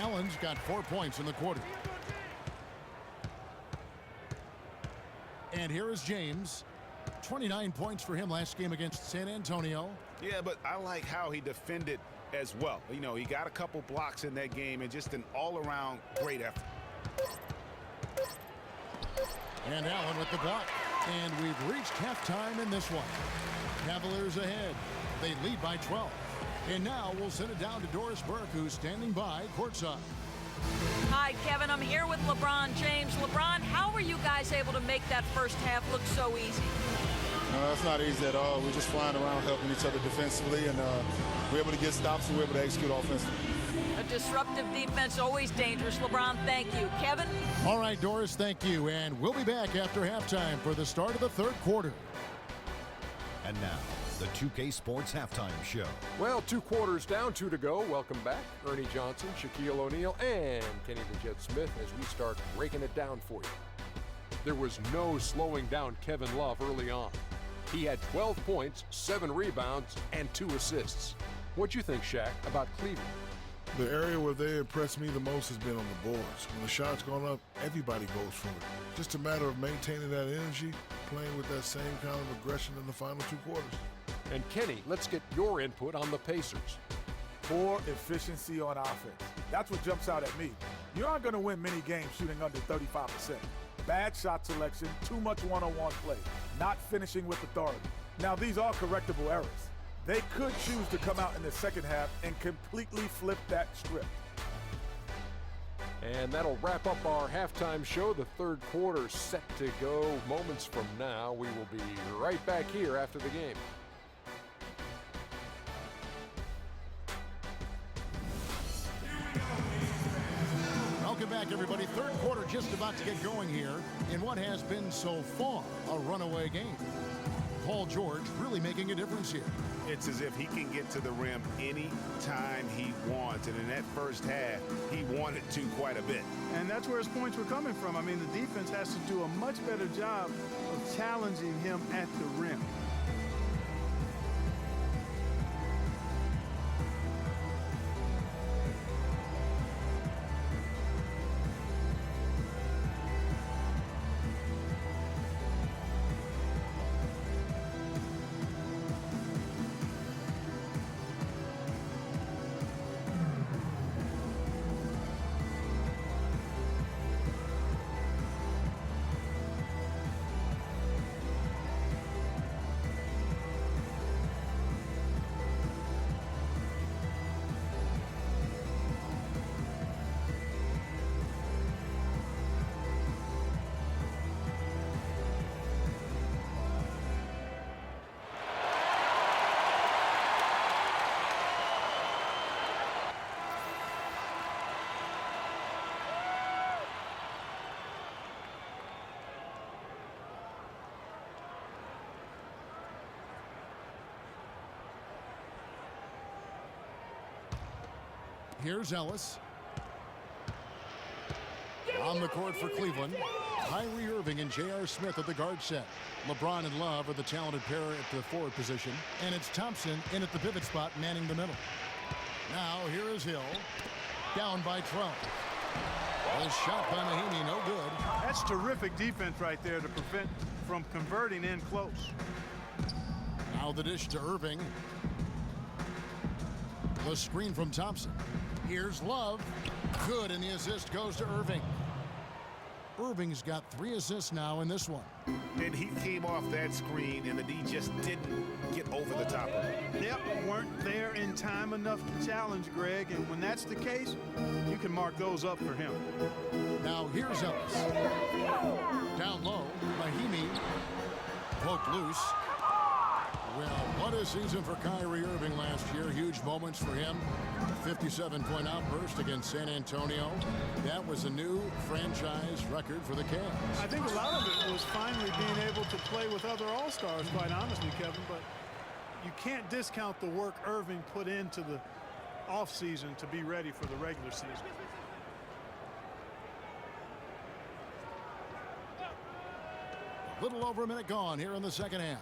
Allen's got 4 points in the quarter. And here is James. 29 points for him last game against San Antonio.
Yeah, but I like how he defended as well. You know, he got a couple blocks in that game and just an all-around great effort.
And Allen with the block. And we've reached halftime in this one. Cavaliers ahead. They lead by 12. And now we'll send it down to Doris Burke, who's standing by courtside.
Hi, Kevin. I'm here with LeBron James. LeBron, how were you guys able to make that first half look so easy?
It's not easy at all. We're just flying around helping each other defensively, and we're able to get stops and we're able to execute offensively.
A disruptive defense, always dangerous. LeBron, thank you. Kevin?
All right, Doris, thank you. And we'll be back after halftime for the start of the third quarter.
And now, the 2K Sports Halftime Show.
Well, 2 quarters down, 2 to go. Welcome back, Ernie Johnson, Shaquille O'Neal, and Kenny the Jet Smith as we start breaking it down for you. There was no slowing down Kevin Love early on. He had 12 points, 7 rebounds, and 2 assists. What'd you think, Shaq, about Cleveland?
The area where they impressed me the most has been on the boards. When the shot's gone up, everybody goes for it. Just a matter of maintaining that energy, playing with that same kind of aggression in the final 2 quarters.
And Kenny, let's get your input on the Pacers.
Poor efficiency on offense. That's what jumps out at me. You aren't going to win many games shooting under 35%. Bad shot selection, too much one-on-one play, not finishing with authority. Now, these are correctable errors. They could choose to come out in the second half and completely flip that script.
And that'll wrap up our halftime show. The third quarter set to go moments from now. We will be right back here after the game.
Welcome back, everybody. Third quarter just about to get going here in what has been so far a runaway game. Paul George really making a difference here.
It's as if he can get to the rim any time he wants. And in that first half, he wanted to quite a bit.
And that's where his points were coming from. I mean, the defense has to do a much better job of challenging him at the rim.
Here's Ellis. On the court for Cleveland, Kyrie Irving and J.R. Smith at the guard set. LeBron and Love are the talented pair at the forward position. And it's Thompson in at the pivot spot, manning the middle. Now here is Hill. Down by 12. A shot by Mahimi, no good.
That's terrific defense right there to prevent from converting in close.
Now the dish to Irving. The screen from Thompson. Here's Love. Good, and the assist goes to Irving. Irving's got 3 assists now in this one.
And he came off that screen, and the D just didn't get over the top of it.
Yep, weren't there in time enough to challenge Greg, and when that's the case, you can mark those up for him.
Now here's Ellis. Down low, Mahimi. Poked loose. Well, what a season for Kyrie Irving last year. Huge moments for him. 57-point outburst against San Antonio. That was a new franchise record for the Cavs.
I think a lot of it was finally being able to play with other All-Stars, quite honestly, Kevin, but you can't discount the work Irving put into the offseason to be ready for the regular season.
A little over a minute gone here in the second half.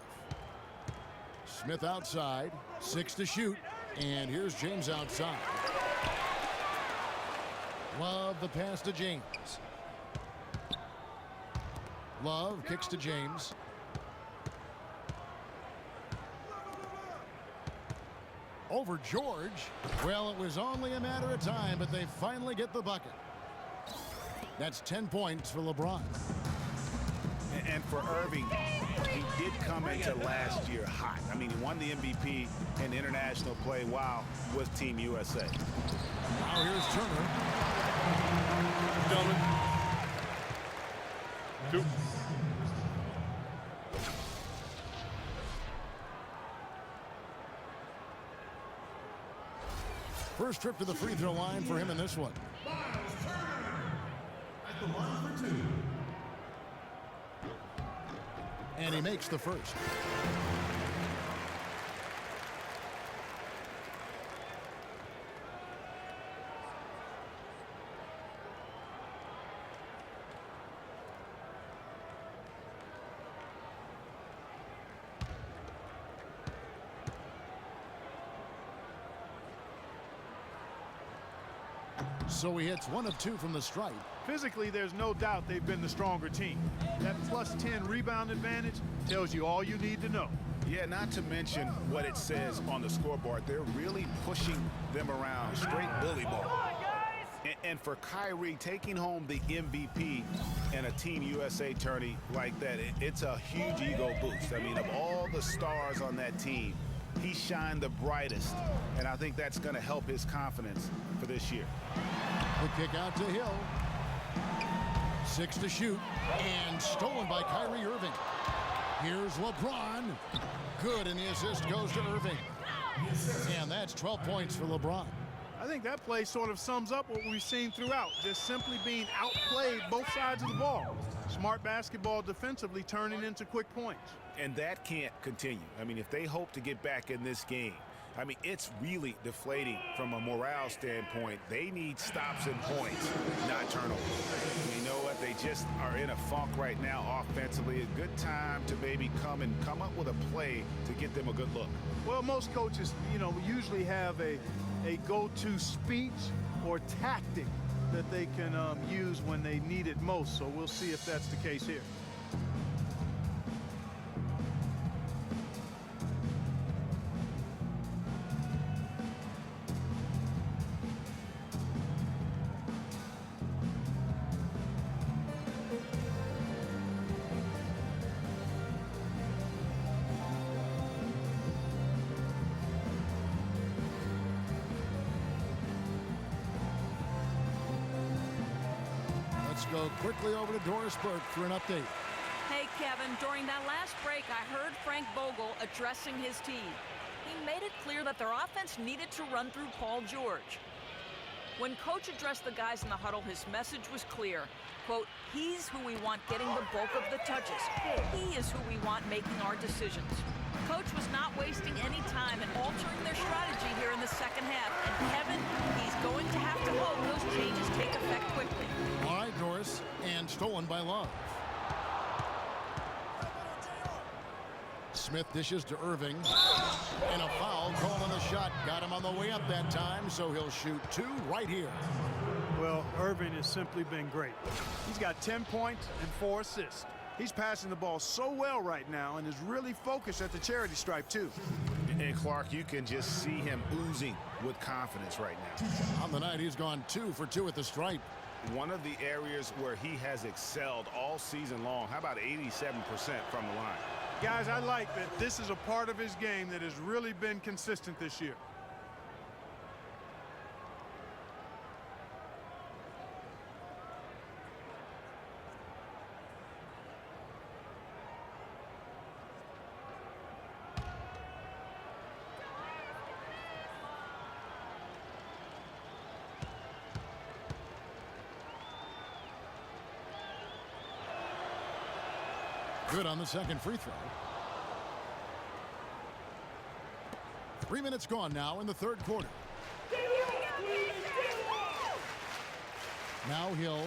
Smith outside, 6 to shoot, and here's James outside. Love the pass to James. Love kicks to James. Over George. Well, it was only a matter of time, but they finally get the bucket. That's 10 points for LeBron.
And for Irving, he did come into last year hot. I mean, he won the MVP in international play while with Team USA.
Now here's Turner.
Gentlemen. 2.
First trip to the free throw line for him in this one.
At the line for 2.
And he makes the first. So he hits 1 of 2 from the stripe.
Physically, there's no doubt they've been the stronger team. That plus 10 rebound advantage tells you all you need to know.
Yeah, not to mention what it says on the scoreboard. They're really pushing them around. Straight bully ball. And for Kyrie, taking home the MVP in a Team USA tourney like that, it's a huge ego boost. I mean, of all the stars on that team, he shined the brightest. And I think that's going to help his confidence for this year.
The kick out to Hill. 6 to shoot. And stolen by Kyrie Irving. Here's LeBron. Good, and the assist goes to Irving. And that's 12 points for LeBron.
I think that play sort of sums up what we've seen throughout. Just simply being outplayed both sides of the ball. Smart basketball defensively turning into quick points.
And that can't continue. I mean, if they hope to get back in this game, I mean, it's really deflating from a morale standpoint. They need stops and points, not turnovers. You know what? They just are in a funk right now offensively. A good time to maybe come up with a play to get them a good look.
Well, most coaches, usually have a go-to speech or tactic that they can use when they need it most. So we'll see if that's the case here.
Go quickly over to Doris Burke for an update.
Hey, Kevin, during that last break, I heard Frank Vogel addressing his team. He made it clear that their offense needed to run through Paul George. When Coach addressed the guys in the huddle, his message was clear. Quote, he's who we want getting the bulk of the touches. He is who we want making our decisions. coach was not wasting any time in altering their strategy here in the second half. And Kevin, he's going to have to hope those changes take effect quickly.
All right, Doris, and stolen by Love. Smith dishes to Irving, and a foul call on the shot. Got him on the way up that time, so he'll shoot 2 right here.
Well, Irving has simply been great. He's got 10 points and 4 assists. He's passing the ball so well right now and is really focused at the charity stripe, too.
And Clark, you can just see him oozing with confidence right now.
On the night, he's gone 2 for 2 at the stripe.
One of the areas where he has excelled all season long. How about 87% from the line?
Guys, I like that this is a part of his game that has really been consistent this year.
Good on the second free throw. 3 minutes gone now in the third quarter. Now Hill.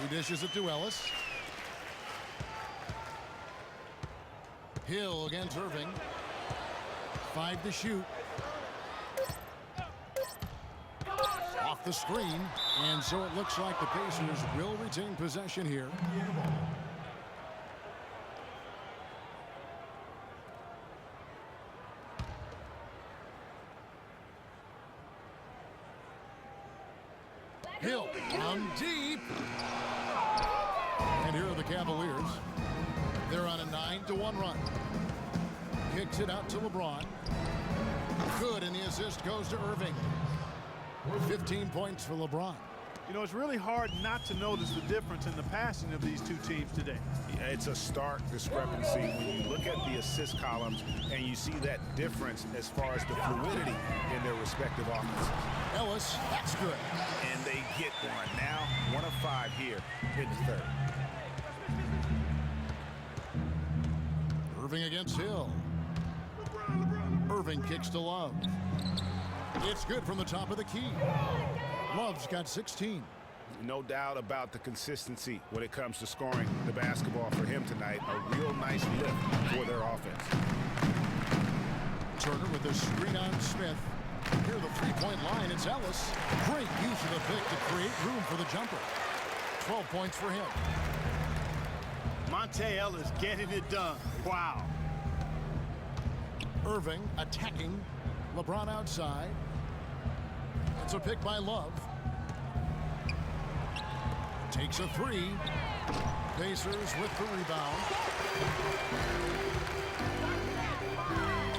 He dishes it to Ellis. Hill against Irving. 5 to shoot. Off the screen, and so it looks like the Pacers will retain possession here. Hill from deep. And here are the Cavaliers. They're on a 9-1 run. Kicks it out to LeBron. Good, and the assist goes to Irving. 15 points for LeBron.
You know, it's really hard not to notice the difference in the passing of these two teams today.
Yeah, it's a stark discrepancy when you look at the assist columns and you see that difference as far as the fluidity in their respective offenses.
Ellis, that's good.
And they get one. Now 1 of 5 here in the third.
Irving against Hill. Irving kicks to Love. It's good from the top of the key. Love's got 16.
No doubt about the consistency when it comes to scoring the basketball for him tonight. A real nice lift for their offense.
Turner with the screen on Smith. Near the three-point line, it's Ellis. Great use of the pick to create room for the jumper. 12 points for him.
Monte Ellis getting it done. Wow.
Irving attacking. LeBron outside. It's a pick by Love. Takes a 3. Pacers with the rebound.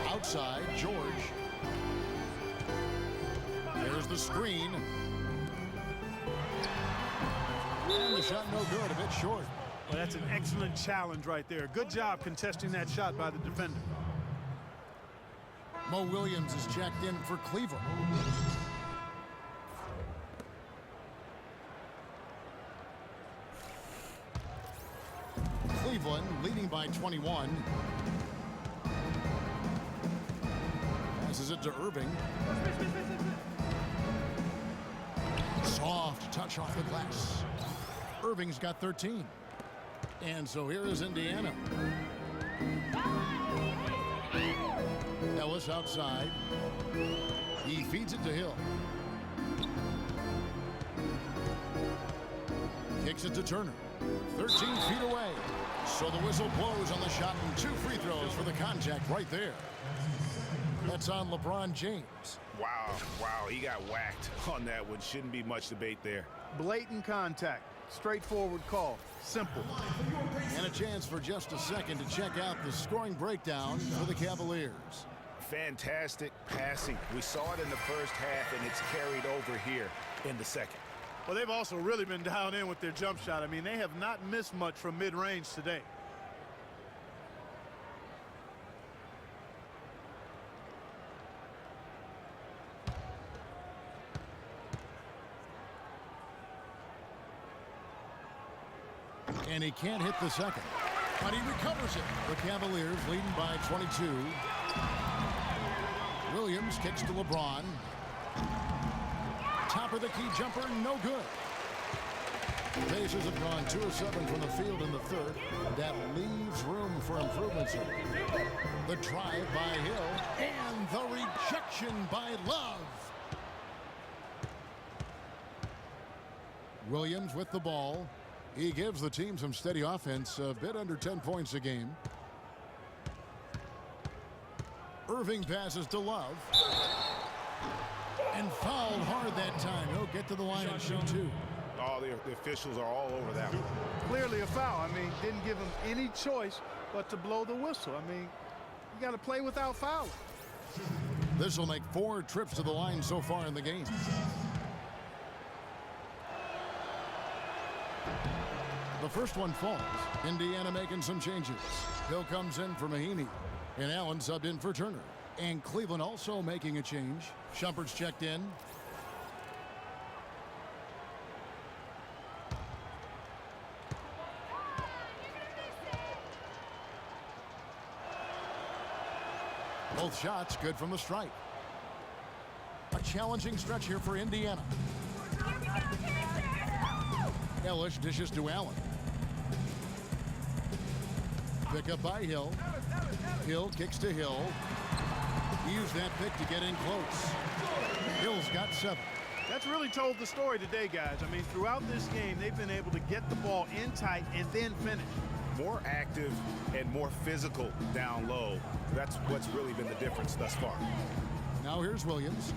Outside, George. There's the screen. And the shot no good, a bit short.
Well, that's an excellent challenge right there. Good job contesting that shot by the defender.
Mo Williams is checked in for Cleveland. Cleveland leading by 21. Passes it to Irving. Soft touch off the glass. Irving's got 13. And so here is Indiana. Ellis outside. He feeds it to Hill. Kicks it to Turner. 13 feet away. So the whistle blows on the shot and 2 free throws for the contact right there. That's on LeBron James.
Wow, he got whacked on that one. Shouldn't be much debate there.
Blatant contact. Straightforward call. Simple.
And a chance for just a second to check out the scoring breakdown for the Cavaliers.
Fantastic passing. We saw it in the first half, and it's carried over here in the second.
Well, they've also really been down in with their jump shot. I mean, they have not missed much from mid-range today.
And he can't hit the second. But he recovers it. The Cavaliers leading by 22. Williams kicks to LeBron. Top of the key jumper, no good. The Pacers have gone 2 of 7 from the field in the third. That leaves room for improvements here. The drive by Hill and the rejection by Love. Williams with the ball. He gives the team some steady offense, a bit under 10 points a game. Irving passes to Love. And fouled hard that time. He'll get to the line and shoot 2.
Oh, the officials are all over that one.
Clearly a foul. I mean, didn't give him any choice but to blow the whistle. I mean, you got to play without fouling.
This will make 4 trips to the line so far in the game. The first one falls. Indiana making some changes. Hill comes in for Mahinmi. And Allen subbed in for Turner. And Cleveland also making a change. Shumpert's checked in. Both shots good from the stripe. A challenging stretch here for Indiana. Ellis dishes to Allen. Pick up by Hill. Hill kicks to Hill. Use that pick to get in close. Hill's got 7.
That's really told the story today, guys. I mean, throughout this game, they've been able to get the ball in tight and then finish.
More active and more physical down low. That's what's really been the difference thus far.
Now here's Williams.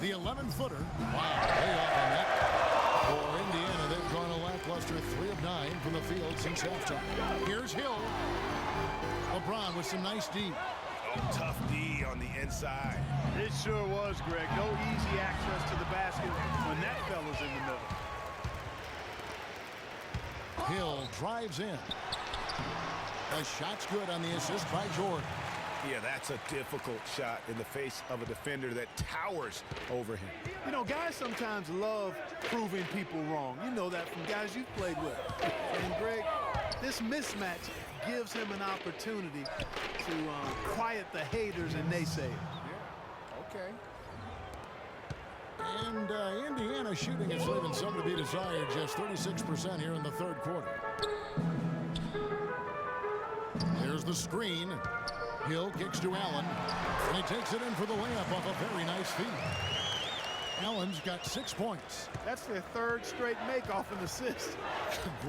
The 11-footer. Wow, way off on that. For Indiana, they've gone a lackluster 3 of 9 from the field since halftime. Here's Hill. LeBron with some nice D.
Oh, tough D on the inside.
It sure was, Greg. No easy access to the basket when that fella's in the middle.
Hill drives in. The shot's good on the assist by Jordan.
Yeah, that's a difficult shot in the face of a defender that towers over him.
You know, guys sometimes love proving people wrong. You know that from guys you've played with. And, Greg, this mismatch gives him an opportunity to quiet the haters and naysayers.
Yeah, okay.
And Indiana shooting is leaving some to be desired, just 36% here in the third quarter. There's the screen. Hill kicks to Allen, and he takes it in for the layup off a very nice feed. Allen's got 6 points.
That's their 3rd straight make off an assist.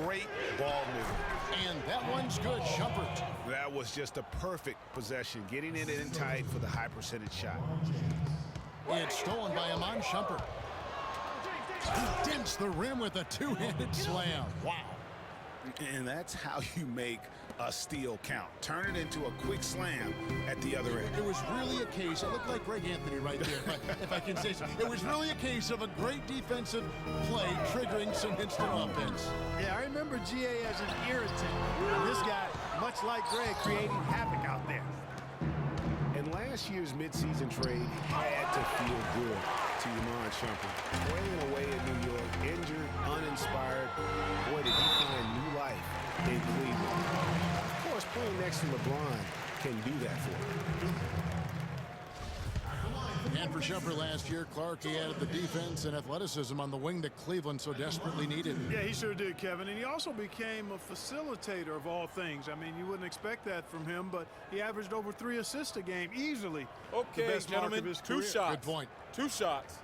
Great ball movement.
And that one's good, Shumpert.
That was just a perfect possession, getting it in tight for the high percentage shot.
It's stolen by Iman Shumpert. He dents the rim with a 2-handed slam. Wow.
And that's how you make a steal count. Turn it into a quick slam at the other end.
It was really a case, it looked like Greg Anthony right there, if I can say so. It was really a case of a great defensive play triggering some instant offense.
Yeah, I remember GA as an irritant. This guy, much like Greg, creating havoc out there.
And last year's midseason trade had to feel good to Iman Shumpert. Playing away in New York, injured, uninspired. Boy, did he find new life in Cleveland. Of course, playing next to LeBron can do that for him.
And for Shumpert last year, Clark, he added the defense and athleticism on the wing that Cleveland so desperately needed.
Yeah, he sure did, Kevin. And he also became a facilitator of all things. I mean, you wouldn't expect that from him, but he averaged over 3 assists a game easily.
Okay,
the best
gentlemen,
mark of his
2
career.
shots.
Good point.
2 shots.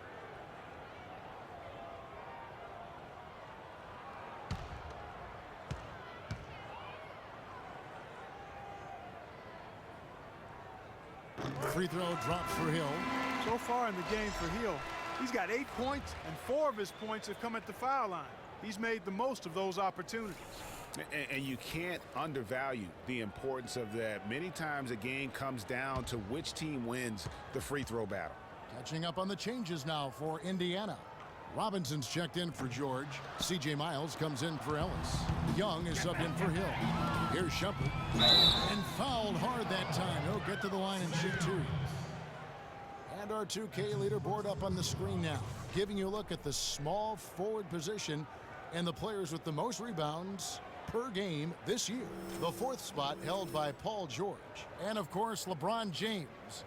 Free throw drops for Hill.
So far in the game for Hill, he's got 8 points, and 4 of his points have come at the foul line. He's made the most of those opportunities.
And you can't undervalue the importance of that. Many times a game comes down to which team wins the free throw battle.
Catching up on the changes now for Indiana. Robinson's checked in for George. C.J. Miles comes in for Ellis. Young is subbed in for Hill. Here's Shumpert. And fouled hard that time. He'll get to the line and shoot 2. And our 2K leaderboard up on the screen now, giving you a look at the small forward position and the players with the most rebounds per game this year. The 4th spot held by Paul George. And, of course, LeBron James.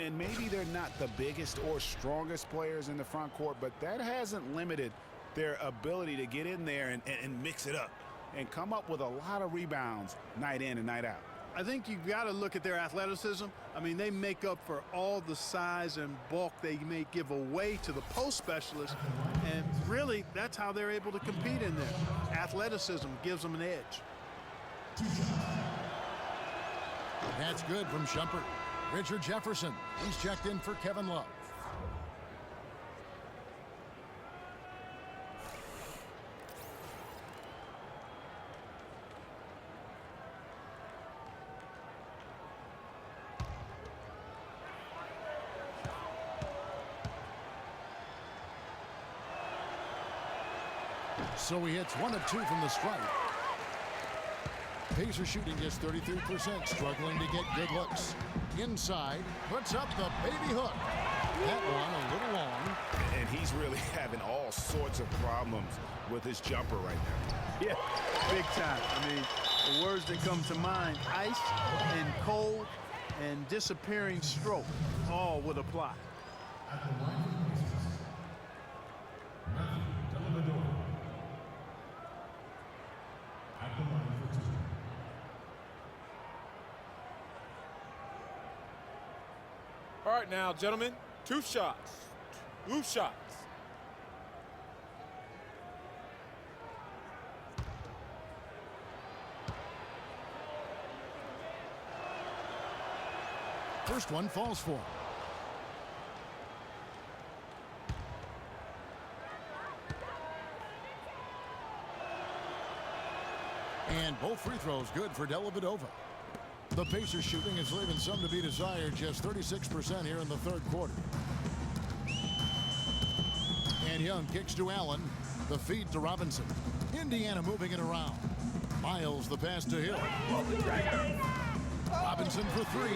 And maybe they're not the biggest or strongest players in the front court, but that hasn't limited their ability to get in there and mix it up and come up with a lot of rebounds night in and night out.
I think you've got to look at their athleticism. I mean, they make up for all the size and bulk they may give away to the post specialists. And really, that's how they're able to compete in there. Athleticism gives them an edge.
That's good from Shumpert. Richard Jefferson, he's checked in for Kevin Love. So he hits 1 of 2 from the stripe. Pacers shooting just 33%, struggling to get good looks. Inside, puts up the baby hook. That one a little long.
And he's really having all sorts of problems with his jumper right now.
Yeah, big time. I mean, the words that come to mind, ice and cold and disappearing stroke, all would apply.
All right now, gentlemen, 2 shots. 2 shots.
First one falls for him. And both free throws good for Dellavedova. The Pacers shooting is leaving some to be desired, just 36% here in the 3rd quarter. And Young kicks to Allen. The feed to Robinson. Indiana moving it around. Miles the pass to Hill. Robinson for 3.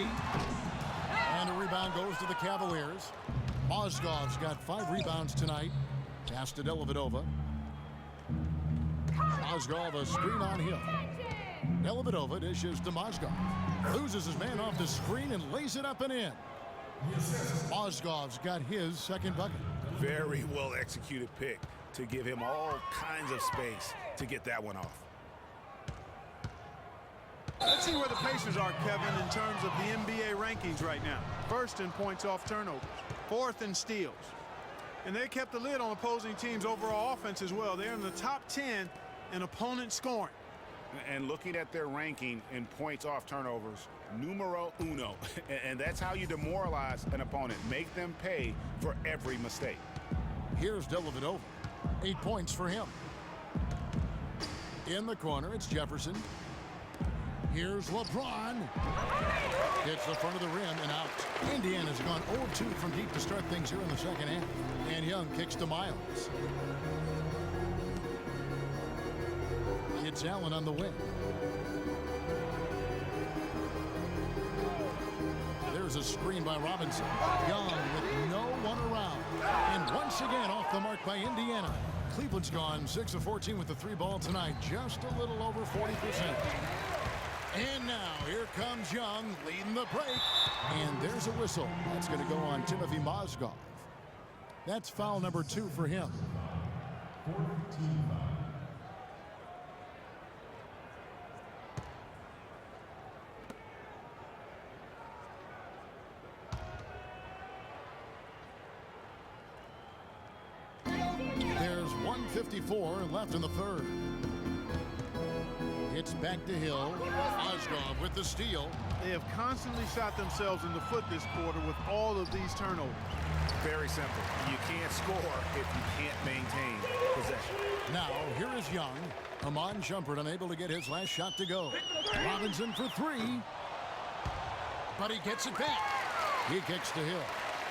And a rebound goes to the Cavaliers. Mozgov's got 5 rebounds tonight. Pass to Dellavedova. Mozgov a screen on Hill. Dellavedova dishes to Mozgov. Loses his man off the screen and lays it up and in. Mozgov's got his 2nd bucket.
Very well executed pick to give him all kinds of space to get that one off.
Let's see where the Pacers are, Kevin, in terms of the NBA rankings right now. 1st in points off turnovers, 4th in steals. And they kept the lid on opposing teams' overall offense as well. They're in the top 10 in opponent scoring.
And looking at their ranking in points off turnovers, numero uno. And that's how you demoralize an opponent. Make them pay for every mistake.
Here's Dellavedova. 8 points for him. In the corner, it's Jefferson. Here's LeBron. Hits the front of the rim and out. Indiana's gone 0-2 from deep to start things here in the 2nd half. And Young kicks to Miles. It's Allen on the wing. There's a screen by Robinson. Young with no one around. And once again off the mark by Indiana. Cleveland's gone 6 of 14 with the 3 ball tonight. Just a little over 40%. And now here comes Young leading the break. And there's a whistle. That's going to go on Timothy Mozgov. That's foul number 2 for him. There's 1:54 left in the 3rd. It's back to Hill. Mozgov with the steal.
They have constantly shot themselves in the foot this quarter with all of these turnovers.
Very simple. You can't score if you can't maintain possession.
Now, here is Young. Amon Shumpert unable to get his last shot to go. Robinson for 3. But he gets it back. He kicks to Hill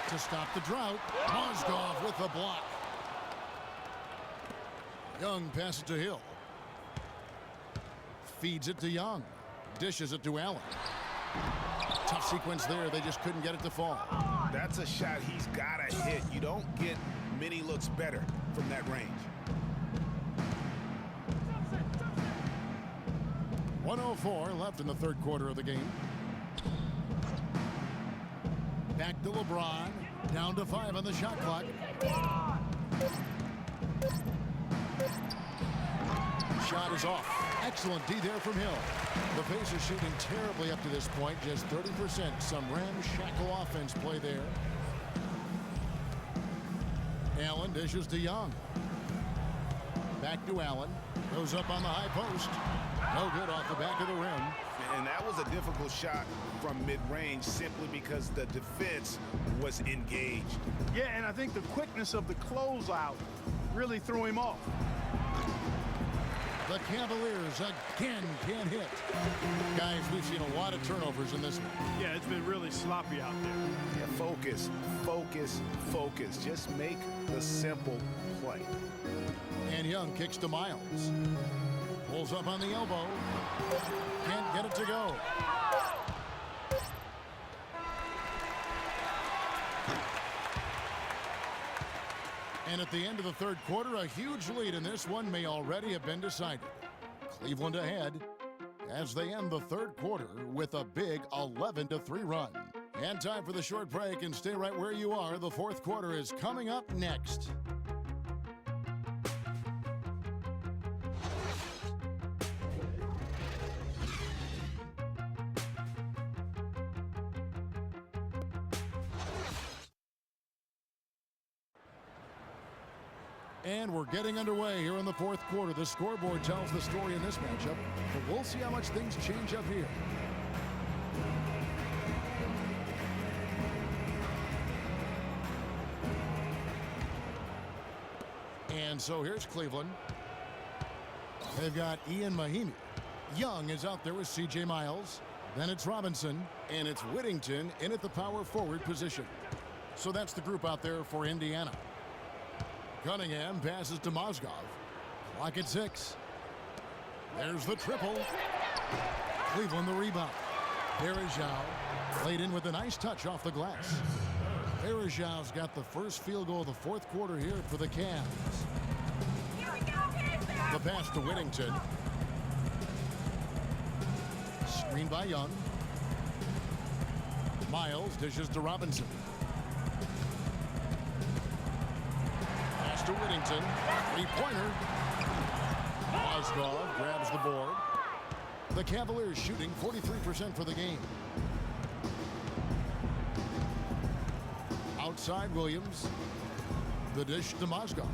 to stop the drought. Mozgov with the block. Young passes to Hill. Feeds it to Young. Dishes it to Allen. Tough sequence there. They just couldn't get it to fall.
That's a shot he's got to hit. You don't get many looks better from that range.
1:04 left in the third quarter of the game. Back to LeBron. Down to 5 on the shot clock. Shot is off. Excellent D there from Hill. The Pacers shooting terribly up to this point, just 30%. Some ramshackle offense play there. Allen dishes to Young. Back to Allen. Goes up on the high post. No good off the back of the rim.
And that was a difficult shot from mid-range simply because the defense was engaged.
Yeah, and I think the quickness of the closeout really threw him off.
The Cavaliers again can't hit. Guys, we've seen a lot of turnovers in this one.
Yeah, it's been really sloppy out there.
Yeah, focus, focus, focus. Just make the simple play.
And Young kicks to Miles. Pulls up on the elbow. Can't get it to go. And at the end of the third quarter, a huge lead in this one may already have been decided. Cleveland ahead as they end the third quarter with a big 11-3 run. And time for the short break, and stay right where you are. The fourth quarter is coming up next. And we're getting underway here in the fourth quarter. The scoreboard tells the story in this matchup, but we'll see how much things change up here. And so here's Cleveland. They've got Ian Mahinmi. Young is out there with C.J. Miles. Then it's Robinson, and it's Whittington in at the power forward position. So that's the group out there for Indiana. Cunningham passes to Mozgov. Clock at 6. There's the triple. Cleveland the rebound. Februrary played in with a nice touch off the glass. Februrary's got the first field goal of the fourth quarter here for the Cavs. The pass to Whittington. Screened by Young. Miles dishes to Robinson. Pass to Whittington. Three-pointer. Mozgov grabs the board. The Cavaliers shooting 43% for the game. Outside Williams. The dish to Mozgov.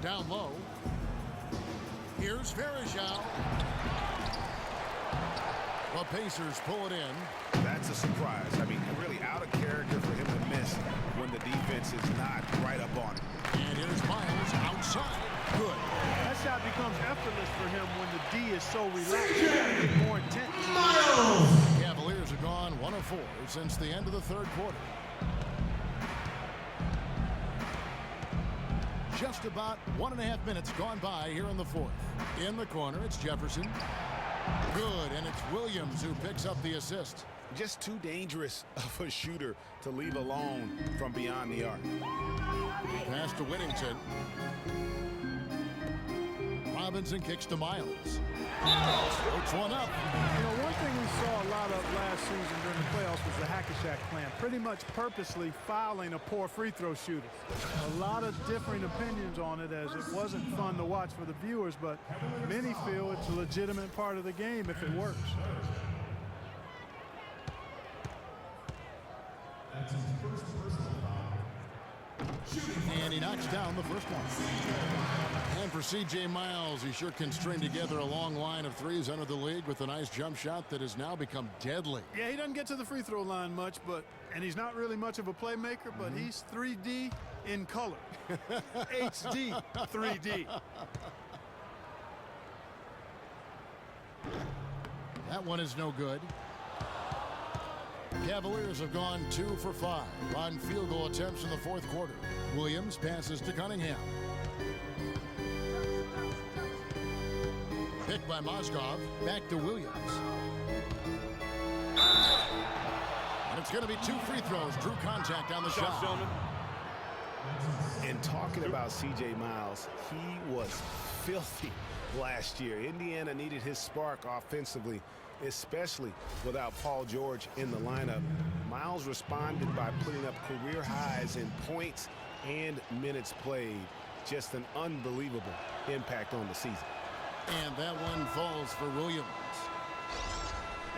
Down low. Here's Februrary. The Pacers pull it in.
That's a surprise. I mean, really out of character for him to miss when the defense is not right up on it.
And here's Miles outside. Good.
That shot becomes effortless for him when the D is so relaxed. He's got to get more intense.
Cavaliers have gone 1 of 4 since the end of the third quarter. Just about 1.5 minutes gone by here in the fourth. In the corner, it's Jefferson. Good, and it's Williams who picks up the assist.
Just too dangerous of a shooter to leave alone from beyond the arc.
Pass to Whittington. Robinson kicks to Miles. Floats one up.
You know, one thing we saw a lot of last season during the playoffs was the hack-a-shack plan, pretty much purposely fouling a poor free throw shooter. A lot of differing opinions on it, as it wasn't fun to watch for the viewers, but many feel it's a legitimate part of the game if it works.
And he knocks down the first one. And for C.J. Miles, he sure can string together a long line of threes under the league with a nice jump shot that has now become deadly.
Yeah, he doesn't get to the free throw line much, and he's not really much of a playmaker, but he's 3D in color. HD 3D.
That one is no good. Cavaliers have gone 2 for 5 on field goal attempts in the fourth quarter. Williams passes to Cunningham. Picked by Mozgov. Back to Williams. And it's going to be 2 free throws. Drew contact on the shot.
Gentlemen.
And talking about C.J. Miles, he was filthy last year. Indiana needed his spark offensively, especially without Paul George in the lineup. Miles responded by putting up career highs in points and minutes played. Just an unbelievable impact on the season.
And that one falls for Williams.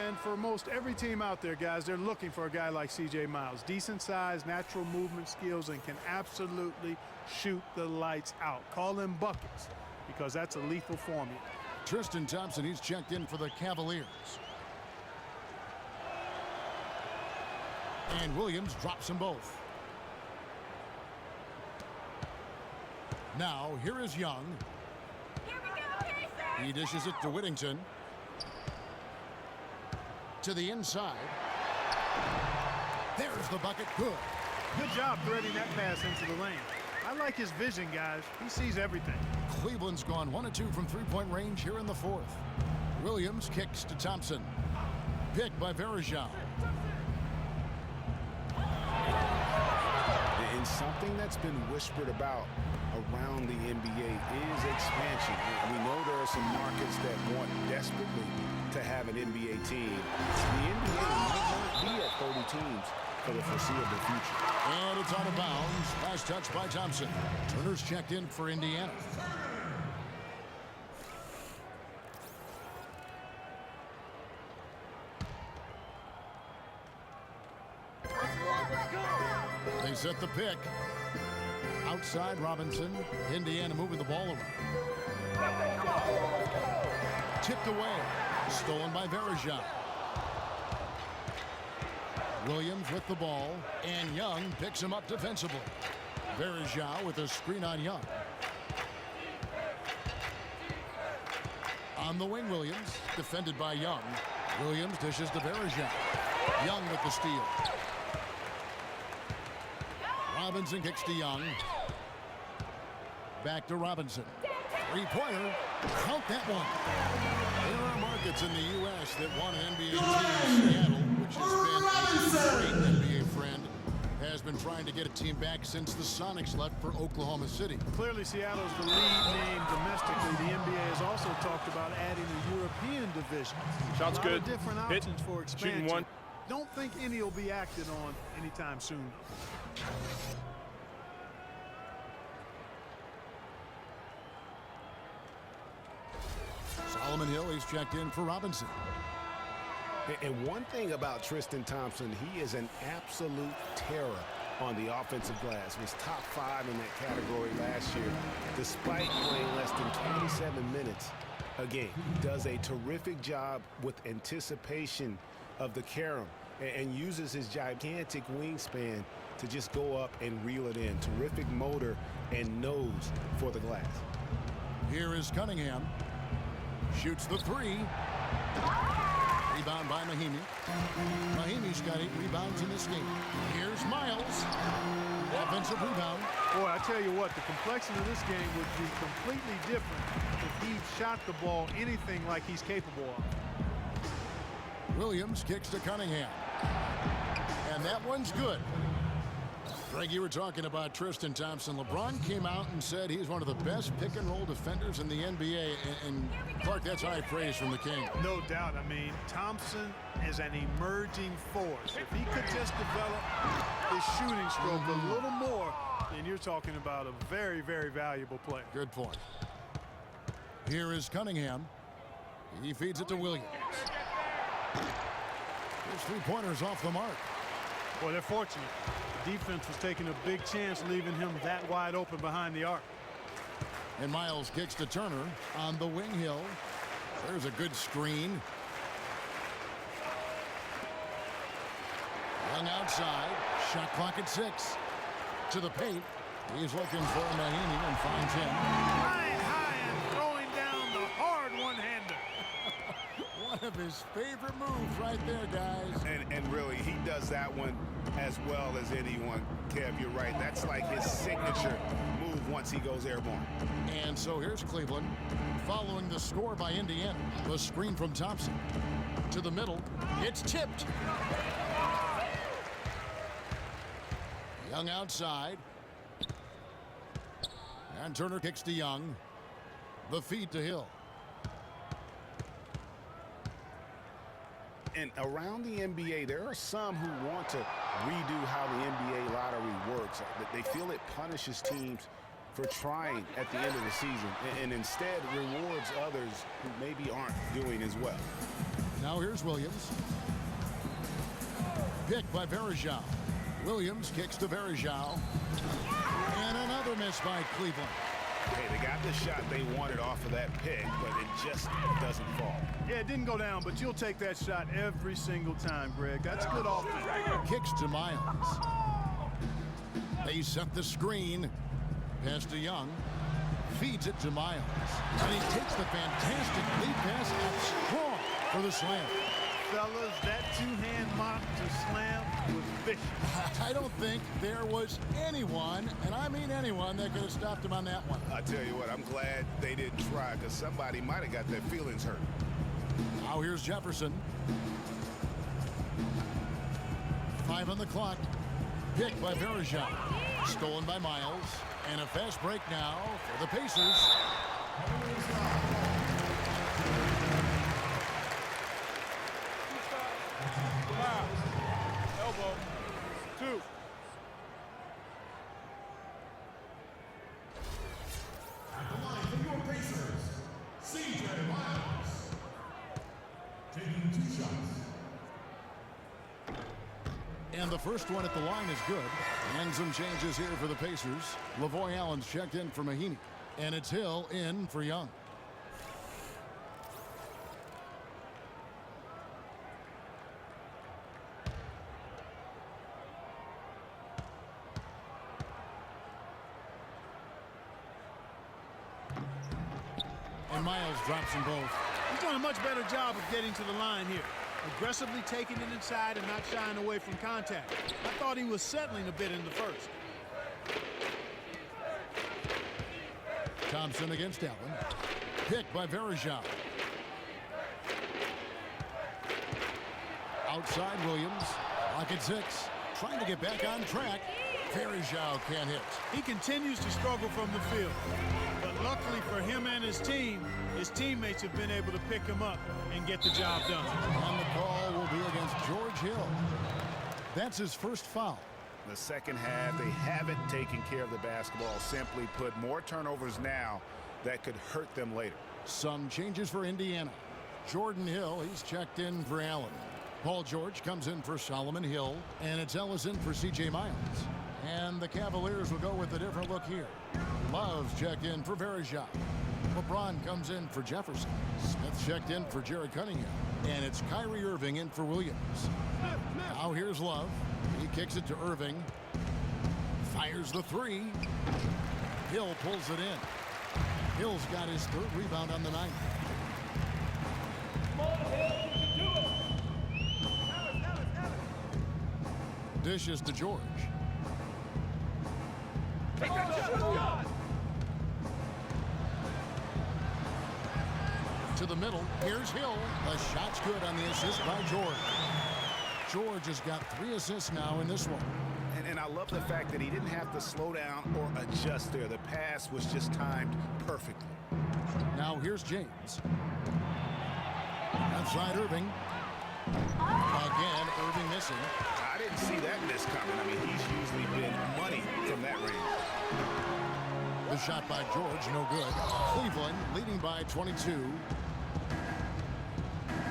And for most every team out there, guys, they're looking for a guy like C.J. Miles. Decent size, natural movement skills, and can absolutely shoot the lights out. Call him buckets, because that's a lethal formula.
Tristan Thompson, he's checked in for the Cavaliers. And Williams drops them both. Now, here is Young.
Here we go, Pacer!
He dishes it to Whittington. To the inside. There's the bucket. Good.
Good job threading that pass into the lane. I like his vision, guys. He sees everything.
Cleveland's gone 1 of 2 from three-point range here in the fourth. Williams kicks to Thompson. Picked by Verajao.
And something that's been whispered about around the NBA is expansion. We know there are some markets that want desperately to have an NBA team. The NBA might not be at 30 teams for the foreseeable future.
And it's out of bounds. Last touch by Thompson. Turner's checked in for Indiana. They set the pick. Outside Robinson. Indiana moving the ball around. Tipped away. Stolen by Verajao. Williams with the ball, and Young picks him up defensively. Verajao with a screen on Young. On the wing, Williams, defended by Young. Williams dishes to Verajao. Young with the steal. Robinson kicks to Young. Back to Robinson. Three-pointer. Count that one. There are markets in the U.S. that want an NBA team. Seattle, which has been a great NBA friend, has been trying to get a team back since the Sonics left for Oklahoma City.
Clearly, Seattle's the lead name domestically. The NBA has also talked about adding a European division.
Shots good.
A lot of different options for expansion.
Shooting one.
Don't think any will be acted on anytime soon.
Solomon Hill, he's checked in for Robinson.
And one thing about Tristan Thompson, he is an absolute terror on the offensive glass. He was top 5 in that category last year, despite playing less than 27 minutes a game. He does a terrific job with anticipation of the carom and uses his gigantic wingspan to just go up and reel it in. Terrific motor and nose for the glass.
Here is Cunningham. Shoots the three. Rebound by Mahimi. Mahimi's got 8 rebounds in this game. Here's Miles. Offensive rebound.
Boy, I tell you what, the complexion of this game would be completely different if he shot the ball anything like he's capable of.
Williams kicks to Cunningham. And that one's good. Greg, you were talking about Tristan Thompson. LeBron came out and said he's one of the best pick-and-roll defenders in the NBA. And Clark, that's high praise from the King.
No doubt. I mean, Thompson is an emerging force. If he could just develop his shooting stroke a little more, then you're talking about a very, very valuable player.
Good point. Here is Cunningham. He feeds it to Williams. His three-pointers off the mark.
Boy, they're fortunate. The defense was taking a big chance leaving him that wide open behind the arc.
And Miles kicks to Turner on the wing. Hill. There's a good screen. Young outside. Shot clock at 6. To the paint. He's looking for Mahimi and finds him.
High and throwing down the hard one-hander.
One of his favorite moves right there, guys.
And really, he does that one as well as anyone. Kev, you're right. That's like his signature move once he goes airborne.
And so here's Cleveland following the score by Indiana. The screen from Thompson to the middle. It's tipped. Young outside. And Turner kicks to Young. The feed to Hill.
And around the NBA, there are some who want to redo how the NBA lottery works. They feel it punishes teams for trying at the end of the season and instead rewards others who maybe aren't doing as well.
Now here's Williams. Picked by Varejao. Williams kicks to Varejao. And another miss by Cleveland.
Hey, they got the shot they wanted off of that pick, but it just doesn't fall.
Yeah, it didn't go down, but you'll take that shot every single time, Greg. That's good offense.
Kicks to Miles. They set the screen. Pass to Young. Feeds it to Miles. And he takes the fantastic lead pass out strong for the slam.
Fellas, that two-hand mop to slam was vicious.
I don't think there was anyone, and I mean anyone, that could have stopped him on that one.
I tell you what, I'm glad they didn't try, because somebody might have got their feelings hurt.
Now here's Jefferson. 5 on the clock. Picked by Varejao. Stolen by Miles. And a fast break now for the Pacers.
Foul. Elbow. 2.
At the line for your Pacers, C.J. Miles. Taking 2 shots.
And the first one at the line is good. And some changes here for the Pacers. Lavoy Allen's checked in for Mahinmi. And it's Hill in for Young. And Miles drops them both.
He's doing a much better job of getting to the line here. Aggressively taking it inside and not shying away from contact. I thought he was settling a bit in the first.
Thompson against Allen. Picked by Varejao. Outside Williams. Lock at 6. Trying to get back on track. Varejao can't hit.
He continues to struggle from the field. But luckily for him and his team, his teammates have been able to pick him up and get the job done.
And the call will be against George Hill. That's his first foul.
The second half, they haven't taken care of the basketball. Simply put, more turnovers now that could hurt them later.
Some changes for Indiana. Jordan Hill, he's checked in for Allen. Paul George comes in for Solomon Hill. And it's Ellis in for C.J. Miles. And the Cavaliers will go with a different look here. Love's checked in for Varejao. LeBron comes in for Jefferson. Smith checked in for Jared Cunningham. And it's Kyrie Irving in for Williams. Now here's Love. He kicks it to Irving. Fires the 3. Hill pulls it in. Hill's got his 3rd rebound on the night. Dishes to George. To the middle. Here's Hill. The shot's good on the assist by George. George has got 3 assists now in this one.
And I love the fact that he didn't have to slow down or adjust there. The pass was just timed perfectly.
Now here's James. Outside Irving. Again, Irving missing.
I didn't see that miss coming. I mean, he's usually been money from that range.
The shot by George, no good. Cleveland leading by 22.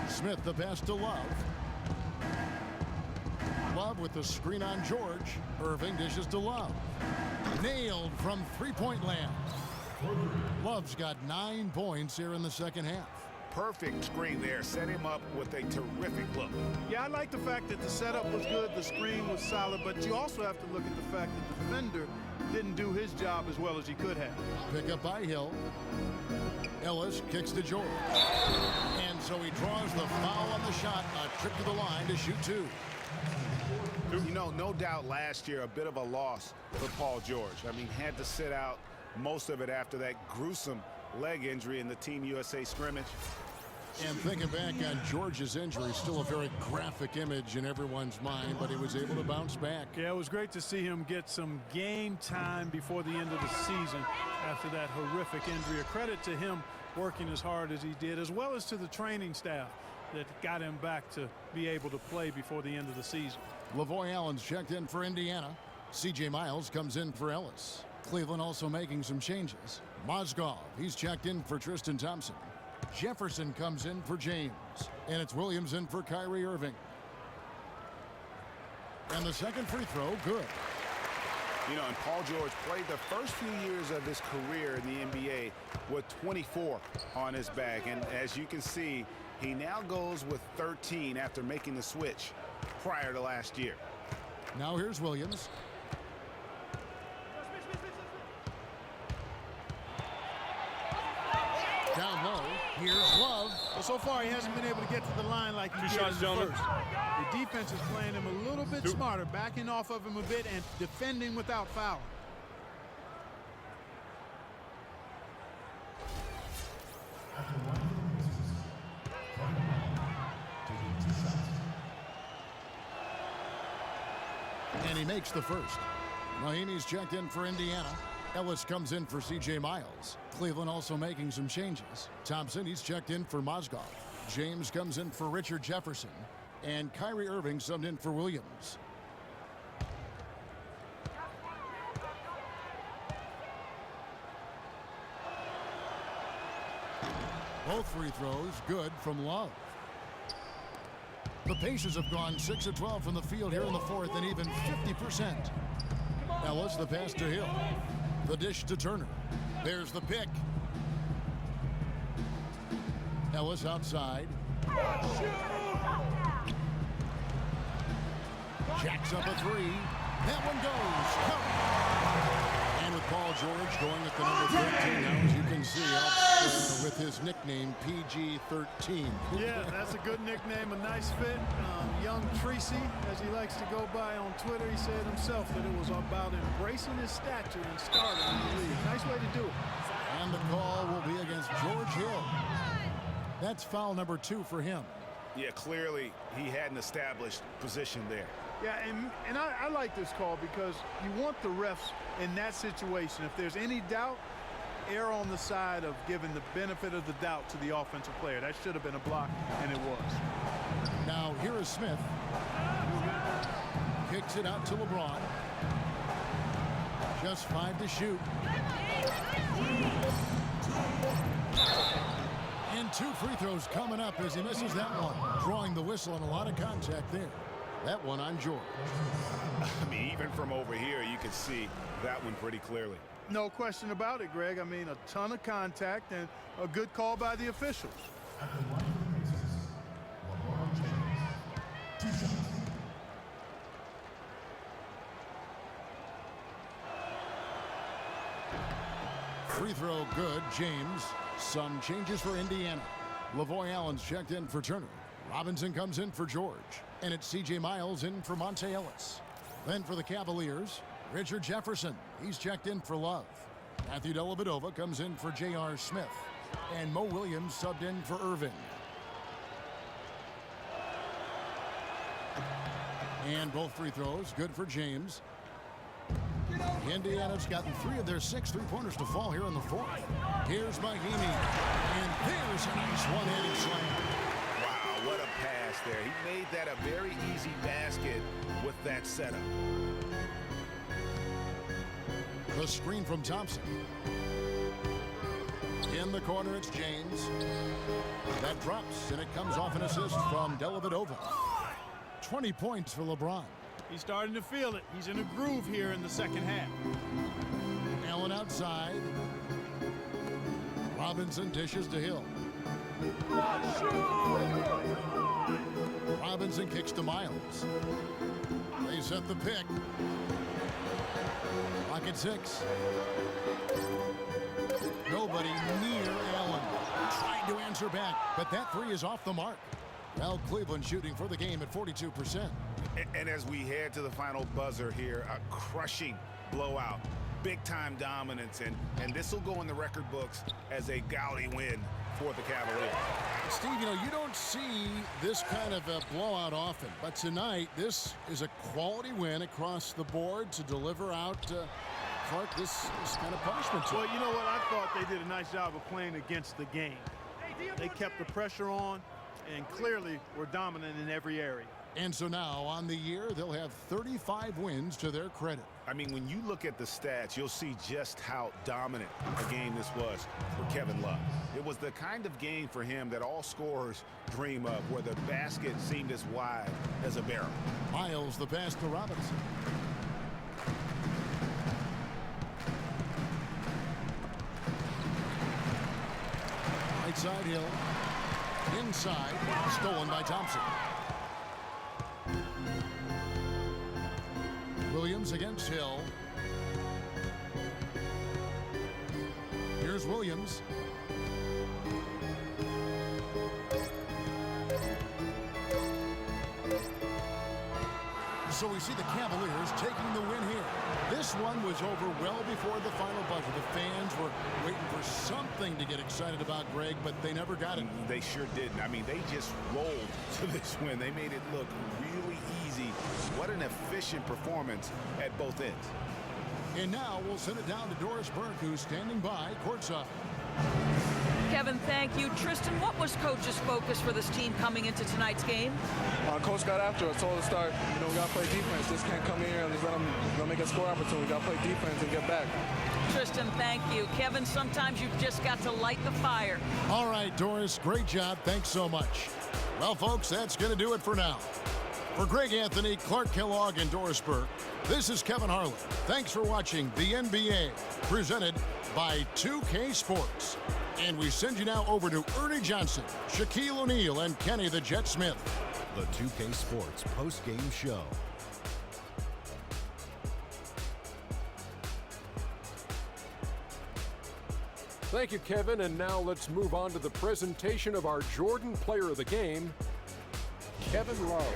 Smith the pass to Love. Love with the screen on George. Irving dishes to Love. Nailed from 3-point land. Love's got 9 points here in the second half.
Perfect screen there. Set him up with a terrific look.
Yeah, I like the fact that the setup was good, the screen was solid, but you also have to look at the fact that the defender didn't do his job as well as he could have.
Pick up by Hill. Ellis kicks to George. And so he draws the foul on the shot. A trip to the line to shoot 2.
You know, no doubt last year a bit of a loss for Paul George. I mean, had to sit out most of it after that gruesome leg injury in the Team USA scrimmage.
And thinking back on George's injury, still a very graphic image in everyone's mind, but he was able to bounce back.
Yeah, it was great to see him get some game time before the end of the season after that horrific injury. A credit to him working as hard as he did, as well as to the training staff that got him back to be able to play before the end of the season.
Lavoy Allen's checked in for Indiana. C.J. Miles comes in for Ellis. Cleveland also making some changes. Mozgov, he's checked in for Tristan Thompson. Jefferson comes in for James. And it's Williams in for Kyrie Irving. And the second free throw, good.
You know, and Paul George played the first few years of his career in the NBA with 24 on his back. And as you can see, he now goes with 13 after making the switch prior to last year.
Now here's Williams. Down low, here's Love.
Well, so far he hasn't been able to get to the line like he did in the first. The defense is playing him a little bit smarter, backing off of him a bit and defending without fouling.
And he makes the first. Mahimi's checked in for Indiana. Ellis comes in for C.J. Miles. Cleveland also making some changes. Thompson, he's checked in for Mozgov. James comes in for Richard Jefferson. And Kyrie Irving subbed in for Williams. Both free throws good from Love. The Pacers have gone 6 of 12 from the field here in the fourth and even 50%. Ellis, the pass to Hill. The dish to Turner. There's the pick. Ellis outside. Jacks up a three. That one goes. And with Paul George going at the number 13 now, as you can see, with his nickname PG-13.
Yeah, that's a good nickname, a nice fit. Young Tracy, as he likes to go by on Twitter, he said himself that it was about embracing his stature and starting in the league. Nice way to do it.
And the call will be against George Hill. That's foul number 2 for him.
Yeah, clearly he had an established position there.
Yeah, and I like this call because you want the refs in that situation. If there's any doubt, err on the side of giving the benefit of the doubt to the offensive player. That should have been a block, and it was.
Now here is Smith. Kicks it out to LeBron. Just 5 to shoot. And 2 free throws coming up as he misses that one. Drawing the whistle and a lot of contact there. That one on George.
I mean, even from over here, you can see that one pretty clearly.
No question about it, Greg. I mean, a ton of contact and a good call by the officials.
Free throw good, James. Some changes for Indiana. Lavoy Allen's checked in for Turner. Robinson comes in for George. And it's C.J. Miles in for Monte Ellis. Then for the Cavaliers, Richard Jefferson. He's checked in for Love. Matthew Dellavedova comes in for J.R. Smith. And Mo Williams subbed in for Irving. And both free throws good for James. Indiana's gotten 3 of their 6 three-pointers to fall here in the fourth. Here's Mahimi. And there's a nice one-handed slam.
Wow, what a pass there. He made that a very easy basket with that setup.
The screen from Thompson. In the corner, it's James. That drops, and it comes off an assist from Dellavedova. 20 points for LeBron.
He's starting to feel it. He's in a groove here in the second half.
Allen outside. Robinson dishes to Hill. Robinson kicks to Miles. They set the pick. Clock at 6. Nobody near Allen. Trying to answer back, but that 3 is off the mark. Well, Cleveland shooting for the game at 42%.
And as we head to the final buzzer here, a crushing blowout big-time dominance, and this will go in the record books as a gaudy win for the Cavaliers.
Steve, you know, you don't see this kind of a blowout often, but tonight this is a quality win across the board to deliver out Clark this kind of punishment.
Well, you know what? I thought they did a nice job of playing against the game. They kept the pressure on and clearly were dominant in every area.
And so now on the year, they'll have 35 wins to their credit.
I mean, when you look at the stats, you'll see just how dominant a game this was for Kevin Love. It was the kind of game for him that all scorers dream of, where the basket seemed as wide as a barrel.
Miles the pass to Robinson. Right side Hill. Inside, stolen by Thompson. Williams against Hill. Here's Williams. So we see the Cavaliers taking the win here. This one was over well before the final buzzer. The fans were waiting for something to get excited about, Greg, but they never got it.
They sure didn't. I mean, they just rolled to this win. They made it look really easy. What an efficient performance at both ends.
And now we'll send it down to Doris Burke, who's standing by courtside.
Kevin, thank you. Tristan, what was Coach's focus for this team coming into tonight's game?
Coach got after us, told us to start, we got to play defense. Just can't come here and just let them make a score opportunity. We got to play defense and get back.
Tristan, thank you. Kevin, sometimes you've just got to light the fire.
All right, Doris, great job. Thanks so much. Well, folks, that's going to do it for now. For Greg Anthony, Clark Kellogg, and Doris Burke, this is Kevin Harlan. Thanks for watching the NBA, presented by 2K Sports. And we send you now over to Ernie Johnson, Shaquille O'Neal, and Kenny the Jet Smith.
The 2K Sports post-game show.
Thank you, Kevin. And now let's move on to the presentation of our Jordan Player of the Game, Kevin Love.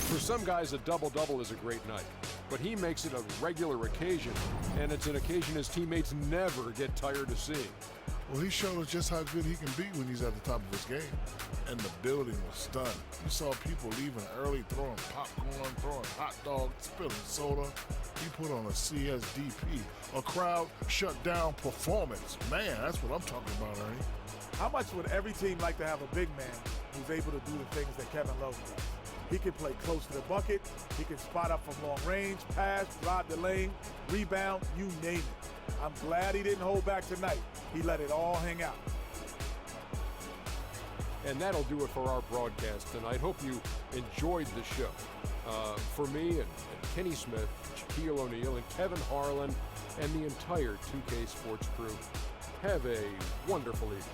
For some guys, a double-double is a great night, but he makes it a regular occasion, and it's an occasion his teammates never get tired of seeing.
Well, he showed us just how good he can be when he's at the top of his game. And the building was stunned. You saw people leaving early, throwing popcorn, throwing hot dogs, spilling soda. He put on a CSDP, a crowd shut down performance. Man, that's what I'm talking about, Ernie.
How much would every team like to have a big man who's able to do the things that Kevin Love does? He can play close to the bucket. He can spot up from long range, pass, drive the lane, rebound, you name it. I'm glad he didn't hold back tonight. He let it all hang out.
And that'll do it for our broadcast tonight. Hope you enjoyed the show. For me and Kenny Smith, Shaquille O'Neal, and Kevin Harlan, and the entire 2K Sports crew, have a wonderful evening.